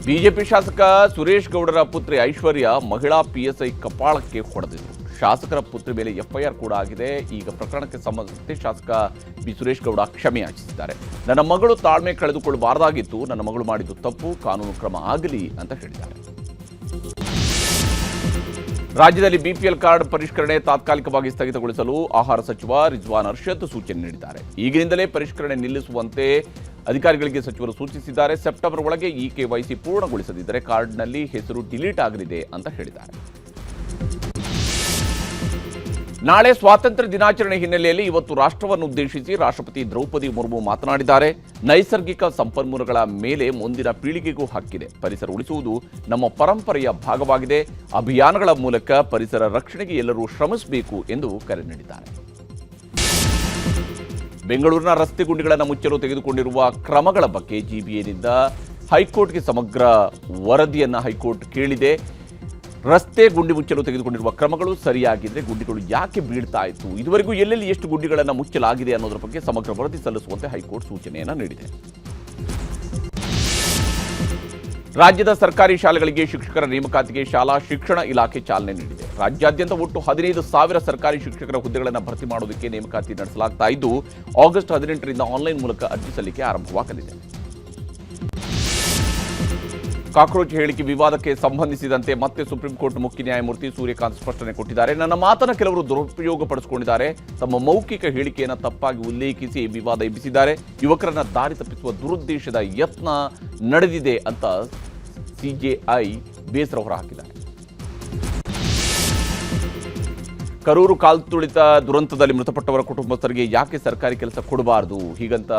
ಬಿಜೆಪಿ ಶಾಸಕ ಸುರೇಶ್ ಗೌಡರ ಪುತ್ರಿ ಐಶ್ವರ್ಯ ಮಹಿಳಾ PSI ಕಪಾಳಕ್ಕೆ ಹೊಡೆದಿದ್ರು. ಶಾಸಕರ ಪುತ್ರಿ ಮೇಲೆ FIR ಕೂಡ ಆಗಿದೆ. ಈಗ ಪ್ರಕರಣಕ್ಕೆ ಸಂಬಂಧಿಸಿದಂತೆ ಶಾಸಕ ಬಿ ಸುರೇಶ್ ಗೌಡ ಕ್ಷಮೆ ಯಾಚಿಸಿದ್ದಾರೆ. ನನ್ನ ಮಗಳು ತಾಳ್ಮೆ ಕಳೆದುಕೊಳ್ಳಬಾರದಾಗಿತ್ತು, ನನ್ನ ಮಗಳು ಮಾಡಿದ್ದು ತಪ್ಪು, ಕಾನೂನು ಕ್ರಮ ಆಗಲಿ ಅಂತ ಹೇಳಿದ್ದಾರೆ. ರಾಜ್ಯದಲ್ಲಿ BPL ಕಾರ್ಡ್ ಪರಿಷ್ಕರಣೆ ತಾತ್ಕಾಲಿಕವಾಗಿ ಸ್ಥಗಿತಗೊಳಿಸಲು ಆಹಾರ ಸಚಿವ ರಿಜ್ವಾನ್ ಅರ್ಷದ್ ಸೂಚನೆ ನೀಡಿದ್ದಾರೆ. ಈಗಿನಿಂದಲೇ ಪರಿಷ್ಕರಣೆ ನಿಲ್ಲಿಸುವಂತೆ ಅಧಿಕಾರಿಗಳಿಗೆ ಸಚಿವರು ಸೂಚಿಸಿದ್ದಾರೆ. ಸೆಪ್ಟೆಂಬರ್ ಒಳಗೆ ಈ KYC ಪೂರ್ಣಗೊಳಿಸದಿದ್ದರೆ ಕಾರ್ಡ್ನಲ್ಲಿ ಹೆಸರು ಡಿಲೀಟ್ ಆಗಲಿದೆ ಅಂತ ಹೇಳಿದ್ದಾರೆ. ನಾಳೆ ಸ್ವಾತಂತ್ರ್ಯ ದಿನಾಚರಣೆ ಹಿನ್ನೆಲೆಯಲ್ಲಿ ಇವತ್ತು ರಾಷ್ಟ್ರವನ್ನು ಉದ್ದೇಶಿಸಿ ರಾಷ್ಟ್ರಪತಿ ದ್ರೌಪದಿ ಮುರ್ಮು ಮಾತನಾಡಿದ್ದಾರೆ. ನೈಸರ್ಗಿಕ ಸಂಪನ್ಮೂಲಗಳ ಮೇಲೆ ಮುಂದಿನ ಪೀಳಿಗೆಗೂ ಹಕ್ಕಿದೆ. ಪರಿಸರ ಉಳಿಸುವುದು ನಮ್ಮ ಪರಂಪರೆಯ ಭಾಗವಾಗಿದೆ. ಅಭಿಯಾನಗಳ ಮೂಲಕ ಪರಿಸರ ರಕ್ಷಣೆಗೆ ಎಲ್ಲರೂ ಶ್ರಮಿಸಬೇಕು ಎಂದು ಕರೆ ನೀಡಿದ್ದಾರೆ. ಬೆಂಗಳೂರಿನ ರಸ್ತೆ ಗುಂಡಿಗಳನ್ನು ಮುಚ್ಚಲು ತೆಗೆದುಕೊಂಡಿರುವ ಕ್ರಮಗಳ ಬಗ್ಗೆ ಜಿಬಿಎನಿಂದ ಹೈಕೋರ್ಟ್ಗೆ ಸಮಗ್ರ ವರದಿಯನ್ನು ಹೈಕೋರ್ಟ್ ಕೇಳಿದೆ. ರಸ್ತೆ ಗುಂಡಿ ಮುಚ್ಚಲು ತೆಗೆದುಕೊಂಡಿರುವ ಕ್ರಮಗಳು ಸರಿಯಾಗಿದ್ದರೆ ಗುಂಡಿಗಳು ಯಾಕೆ ಬೀಳ್ತಾ ಇತ್ತು, ಇದುವರೆಗೂ ಎಲ್ಲೆಲ್ಲಿ ಎಷ್ಟು ಗುಂಡಿಗಳನ್ನು ಮುಚ್ಚಲಾಗಿದೆ ಅನ್ನೋದರ ಬಗ್ಗೆ ಸಮಗ್ರ ವರದಿ ಸಲ್ಲಿಸುವಂತೆ ಹೈಕೋರ್ಟ್ ಸೂಚನೆಯನ್ನು ನೀಡಿದೆ. ರಾಜ್ಯದ ಸರ್ಕಾರಿ ಶಾಲೆಗಳಿಗೆ ಶಿಕ್ಷಕರ ನೇಮಕಾತಿಗೆ ಶಾಲಾ ಶಿಕ್ಷಣ ಇಲಾಖೆ ಚಾಲನೆ ನೀಡಿದೆ. ರಾಜ್ಯಾದ್ಯಂತ ಒಟ್ಟು 15,000 ಸರ್ಕಾರಿ ಶಿಕ್ಷಕರ ಹುದ್ದೆಗಳನ್ನು ಭರ್ತಿ ಮಾಡುವುದಕ್ಕೆ ನೇಮಕಾತಿ ನಡೆಸಲಾಗ್ತಾ ಇದ್ದು, ಆಗಸ್ಟ್ 18ರಿಂದ ಆನ್ಲೈನ್ ಮೂಲಕ ಅರ್ಜಿ ಸಲ್ಲಿಕೆ ಆರಂಭವಾಗಲಿದೆ. ಕಾಕ್ರೋಚ್ ಹೇಳಿಕೆ ವಿವಾದಕ್ಕೆ ಸಂಬಂಧಿಸಿದಂತೆ ಮತ್ತೆ ಸುಪ್ರೀಂ ಕೋರ್ಟ್ ಮುಖ್ಯ ನ್ಯಾಯಮೂರ್ತಿ ಸೂರ್ಯಕಾಂತ್ ಸ್ಪಷ್ಟನೆ ಕೊಟ್ಟಿದ್ದಾರೆ. ನನ್ನ ಮಾತನ್ನು ಕೆಲವರು ದುರುಪಯೋಗ ಪಡಿಸಿಕೊಂಡಿದ್ದಾರೆ. ತಮ್ಮ ಮೌಖಿಕ ಹೇಳಿಕೆಯನ್ನು ತಪ್ಪಾಗಿ ಉಲ್ಲೇಖಿಸಿ ವಿವಾದ ಎಬ್ಬಿಸಿದ್ದಾರೆ. ಯುವಕರನ್ನ ದಾರಿ ತಪ್ಪಿಸುವ ದುರುದ್ದೇಶದ ಯತ್ನ ನಡೆದಿದೆ ಅಂತ ಸಿಜೆಐ ಬೇಸರ ಹೊರಹಾಕಿದ್ದಾರೆ. ಕರೂರು ಕಾಲ್ತುಳಿತ ದುರಂತದಲ್ಲಿ ಮೃತಪಟ್ಟವರ ಕುಟುಂಬಸ್ಥರಿಗೆ ಯಾಕೆ ಸರ್ಕಾರಿ ಕೆಲಸ ಕೊಡಬಾರದು, ಹೀಗಂತ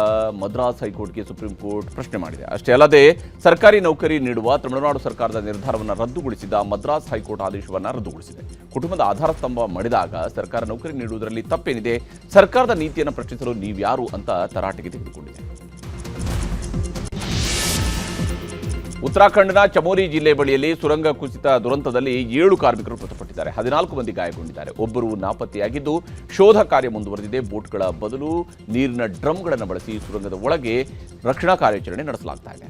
ಮದ್ರಾಸ್ ಹೈಕೋರ್ಟ್ಗೆ ಸುಪ್ರೀಂ ಕೋರ್ಟ್ ಪ್ರಶ್ನೆ ಮಾಡಿದೆ. ಅಷ್ಟೇ ಅಲ್ಲದೆ ಸರ್ಕಾರಿ ನೌಕರಿ ನೀಡುವ ತಮಿಳುನಾಡು ಸರ್ಕಾರದ ನಿರ್ಧಾರವನ್ನು ರದ್ದುಗೊಳಿಸಿದ ಮದ್ರಾಸ್ ಹೈಕೋರ್ಟ್ ಆದೇಶವನ್ನು ರದ್ದುಗೊಳಿಸಿದೆ. ಕುಟುಂಬದ ಆಧಾರ ಸ್ತಂಭ ಮಾಡಿದಾಗ ಸರ್ಕಾರ ನೌಕರಿ ನೀಡುವುದರಲ್ಲಿ ತಪ್ಪೇನಿದೆ, ಸರ್ಕಾರದ ನೀತಿಯನ್ನು ಪ್ರಶ್ನಿಸಲು ನೀವ್ಯಾರು ಅಂತ ತರಾಟೆಗೆ ತೆಗೆದುಕೊಂಡಿದೆ. ಉತ್ತರಾಖಂಡ್ನ ಚಮೋಲಿ ಜಿಲ್ಲೆ ಬಳಿಯಲ್ಲಿ ಸುರಂಗ ಕುಸಿತ ದುರಂತದಲ್ಲಿ 7 ಕಾರ್ಮಿಕರು ಮೃತಪಟ್ಟಿದ್ದಾರೆ. 14 ಮಂದಿ ಗಾಯಗೊಂಡಿದ್ದಾರೆ. ಒಬ್ಬರು ನಾಪತ್ತೆಯಾಗಿದ್ದು ಶೋಧ ಕಾರ್ಯ ಮುಂದುವರೆದಿದೆ. ಬೋಟ್ಗಳ ಬದಲು ನೀರಿನ ಡ್ರಮ್ಗಳನ್ನು ಬಳಸಿ ಸುರಂಗದ ಒಳಗೆ ರಕ್ಷಣಾ ಕಾರ್ಯಾಚರಣೆ ನಡೆಸಲಾಗ್ತಾ ಇದೆ.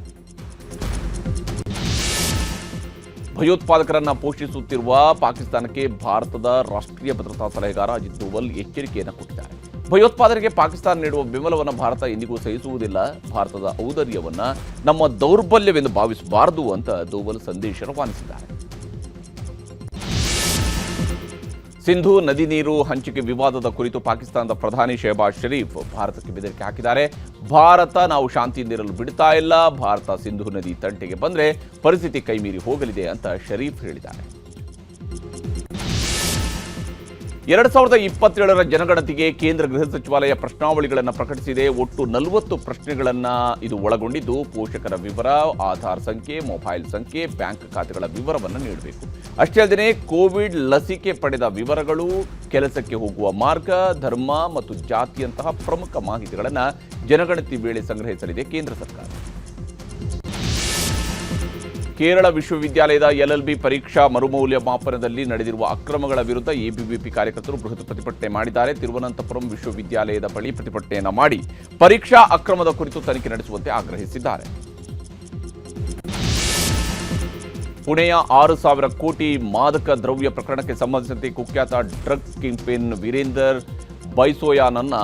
ಭಯೋತ್ಪಾದಕರನ್ನ ಪೋಷಿಸುತ್ತಿರುವ ಪಾಕಿಸ್ತಾನಕ್ಕೆ ಭಾರತದ ರಾಷ್ಟ್ರೀಯ ಭದ್ರತಾ ಸಲಹೆಗಾರ ಅಜಿತ್ ದೋವಲ್ ಎಚ್ಚರಿಕೆಯನ್ನು ಕೊಟ್ಟಿದ್ದಾರೆ. ಭಯೋತ್ಪಾದನೆಗೆ ಪಾಕಿಸ್ತಾನ ನೀಡುವ ಬೆಂಬಲವನ್ನು ಭಾರತ ಎಂದಿಗೂ ಸಹಿಸುವುದಿಲ್ಲ. ಭಾರತದ ಔದಾರ್ಯವನ್ನ ನಮ್ಮ ದೌರ್ಬಲ್ಯವೆಂದು ಭಾವಿಸಬಾರದು ಅಂತ ದೋವಲ್ ಸಂದೇಶ ರವಾನಿಸಿದ್ದಾರೆ. ಸಿಂಧೂ ನದಿ ನೀರು ಹಂಚಿಕೆ ವಿವಾದದ ಕುರಿತು ಪಾಕಿಸ್ತಾನದ ಪ್ರಧಾನಿ ಶೆಹಬಾಜ್ ಶರೀಫ್ ಭಾರತಕ್ಕೆ ಬೆದರಿಕೆ ಹಾಕಿದ್ದಾರೆ. ಭಾರತ ನಾವು ಶಾಂತಿಯಿಂದಿರಲು ಬಿಡ್ತಾ ಇಲ್ಲ, ಭಾರತ ಸಿಂಧೂ ನದಿ ತಂಟೆಗೆ ಬಂದರೆ ಪರಿಸ್ಥಿತಿ ಕೈಮೀರಿ ಹೋಗಲಿದೆ ಅಂತ ಶರೀಫ್ ಹೇಳಿದ್ದಾರೆ. 2027ರ ಜನಗಣತಿಗೆ ಕೇಂದ್ರ ಗೃಹ ಸಚಿವಾಲಯ ಪ್ರಶ್ನಾವಳಿಗಳನ್ನು ಪ್ರಕಟಿಸಿದೆ. ಒಟ್ಟು 40 ಪ್ರಶ್ನೆಗಳನ್ನು ಇದು ಒಳಗೊಂಡಿದ್ದು, ಪೋಷಕರ ವಿವರ, ಆಧಾರ್ ಸಂಖ್ಯೆ, ಮೊಬೈಲ್ ಸಂಖ್ಯೆ, ಬ್ಯಾಂಕ್ ಖಾತೆಗಳ ವಿವರವನ್ನು ನೀಡಬೇಕು. ಅಷ್ಟೇ ಅಲ್ಲದೆ ಕೋವಿಡ್ ಲಸಿಕೆ ಪಡೆದ ವಿವರಗಳು, ಕೆಲಸಕ್ಕೆ ಹೋಗುವ ಮಾರ್ಗ, ಧರ್ಮ ಮತ್ತು ಜಾತಿಯಂತಹ ಪ್ರಮುಖ ಮಾಹಿತಿಗಳನ್ನು ಜನಗಣತಿ ವೇಳೆ ಸಂಗ್ರಹಿಸಲಿದೆ ಕೇಂದ್ರ ಸರ್ಕಾರ. ಕೇರಳ ವಿಶ್ವವಿದ್ಯಾಲಯದ LLB ಪರೀಕ್ಷಾ ಮರುಮೌಲ್ಯಮಾಪನದಲ್ಲಿ ನಡೆದಿರುವ ಅಕ್ರಮಗಳ ವಿರುದ್ಧ ಎಬಿವಿಪಿ ಕಾರ್ಯಕರ್ತರು ಬೃಹತ್ ಪ್ರತಿಭಟನೆ ಮಾಡಿದ್ದಾರೆ. ತಿರುವನಂತಪುರಂ ವಿಶ್ವವಿದ್ಯಾಲಯದ ಬಳಿ ಪ್ರತಿಭಟನೆಯನ್ನು ಮಾಡಿ ಪರೀಕ್ಷಾ ಅಕ್ರಮದ ಕುರಿತು ತನಿಖೆ ನಡೆಸುವಂತೆ ಆಗ್ರಹಿಸಿದ್ದಾರೆ. ಪುಣೆಯ 6,000 ಕೋಟಿ ಮಾದಕ ದ್ರವ್ಯ ಪ್ರಕರಣಕ್ಕೆ ಸಂಬಂಧಿಸಿದಂತೆ ಕುಖ್ಯಾತ ಡ್ರಗ್ ಕಿಂಗ್ಪಿನ್ ವೀರೇಂದರ್ ಬೈಸೋಯಾನನ್ನ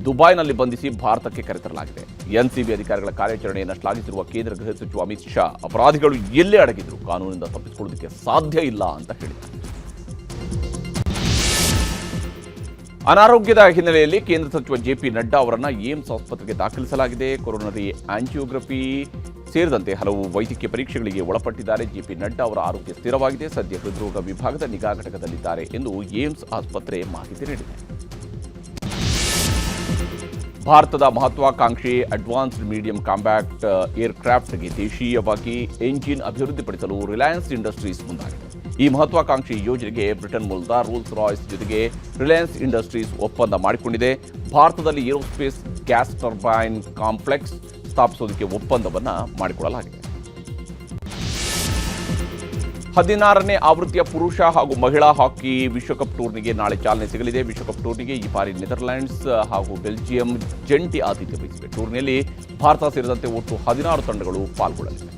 ದುಬೈನಲ್ಲಿ ಬಂಧಿಸಿ ಭಾರತಕ್ಕೆ ಕರೆತರಲಾಗಿದೆ. ಎನ್ಸಿಬಿ ಅಧಿಕಾರಿಗಳ ಕಾರ್ಯಾಚರಣೆಯನ್ನು ಶ್ಲಾಘಿಸಿರುವ ಕೇಂದ್ರ ಗೃಹ ಸಚಿವ ಅಮಿತ್ ಶಾ, ಅಪರಾಧಿಗಳು ಎಲ್ಲೇ ಅಡಗಿದ್ರು ಕಾನೂನಿನಿಂದ ತಪ್ಪಿಸಿಕೊಳ್ಳುವುದಕ್ಕೆ ಸಾಧ್ಯ ಇಲ್ಲ ಅಂತ ಹೇಳಿದ್ದಾರೆ. ಅನಾರೋಗ್ಯದ ಹಿನ್ನೆಲೆಯಲ್ಲಿ ಕೇಂದ್ರ ಸಚಿವ ಜೆಪಿ ನಡ್ಡಾ ಅವರನ್ನು ಏಮ್ಸ್ ಆಸ್ಪತ್ರೆಗೆ ದಾಖಲಿಸಲಾಗಿದೆ. ಕೊರೋನರಿ ಆಂಜಿಯೋಗ್ರಫಿ ಸೇರಿದಂತೆ ಹಲವು ವೈದ್ಯಕೀಯ ಪರೀಕ್ಷೆಗಳಿಗೆ ಒಳಪಟ್ಟಿದ್ದಾರೆ. ಜೆಪಿ ನಡ್ಡಾ ಅವರ ಆರೋಗ್ಯ ಸ್ಥಿರವಾಗಿದೆ. ಸದ್ಯ ಹೃದ್ರೋಗ ವಿಭಾಗದ ನಿಗಾ ಘಟಕದಲ್ಲಿದ್ದಾರೆ ಎಂದು ಏಮ್ಸ್ ಆಸ್ಪತ್ರೆ ಮಾಹಿತಿ ನೀಡಿದೆ. ಭಾರತದ ಮಹತ್ವಾಕಾಂಕ್ಷಿ ಅಡ್ವಾನ್ಸ್ಡ್ ಮೀಡಿಯಂ ಕಾಂಬ್ಯಾಟ್ ಏರ್ಕ್ರಾಫ್ಟ್ಗೆ ದೇಶೀಯವಾಗಿ ಎಂಜಿನ್ ಅಭಿವೃದ್ಧಿಪಡಿಸಲು ರಿಲಯನ್ಸ್ ಇಂಡಸ್ಟ್ರೀಸ್ ಮುಂದಾಗಿದೆ. ಈ ಮಹತ್ವಾಕಾಂಕ್ಷಿ ಯೋಜನೆಗೆ ಬ್ರಿಟನ್ ಮೂಲದ ರೋಲ್ಸ್ ರಾಯ್ಸ್ ಜೊತೆಗೆ ರಿಲಯನ್ಸ್ ಇಂಡಸ್ಟ್ರೀಸ್ ಒಪ್ಪಂದ ಮಾಡಿಕೊಂಡಿದೆ. ಭಾರತದಲ್ಲಿ ಏರೋಸ್ಪೇಸ್ ಗ್ಯಾಸ್ ಟರ್ಬೈನ್ ಕಾಂಪ್ಲೆಕ್ಸ್ ಸ್ಥಾಪಿಸೋದಕ್ಕೆ ಒಪ್ಪಂದವನ್ನು ಮಾಡಿಕೊಳ್ಳಲಾಗಿದೆ. 16ನೇ ಆವೃತ್ತಿಯ ಪುರುಷ ಹಾಗೂ ಮಹಿಳಾ ಹಾಕಿ ವಿಶ್ವಕಪ್ ಟೂರ್ನಿಗೆ ನಾಳೆ ಚಾಲನೆ ಸಿಗಲಿದೆ. ವಿಶ್ವಕಪ್ ಟೂರ್ನಿಗೆ ಈ ಬಾರಿ ನೆದರ್ಲ್ಯಾಂಡ್ಸ್ ಹಾಗೂ ಬೆಲ್ಜಿಯಂ ಜಂಟಿ ಆತಿಥ್ಯ ವಹಿಸಿವೆ. ಟೂರ್ನಿಯಲ್ಲಿ ಭಾರತ ಸೇರಿದಂತೆ ಒಟ್ಟು 16 ತಂಡಗಳು ಪಾಲ್ಗೊಳ್ಳಲಿವೆ.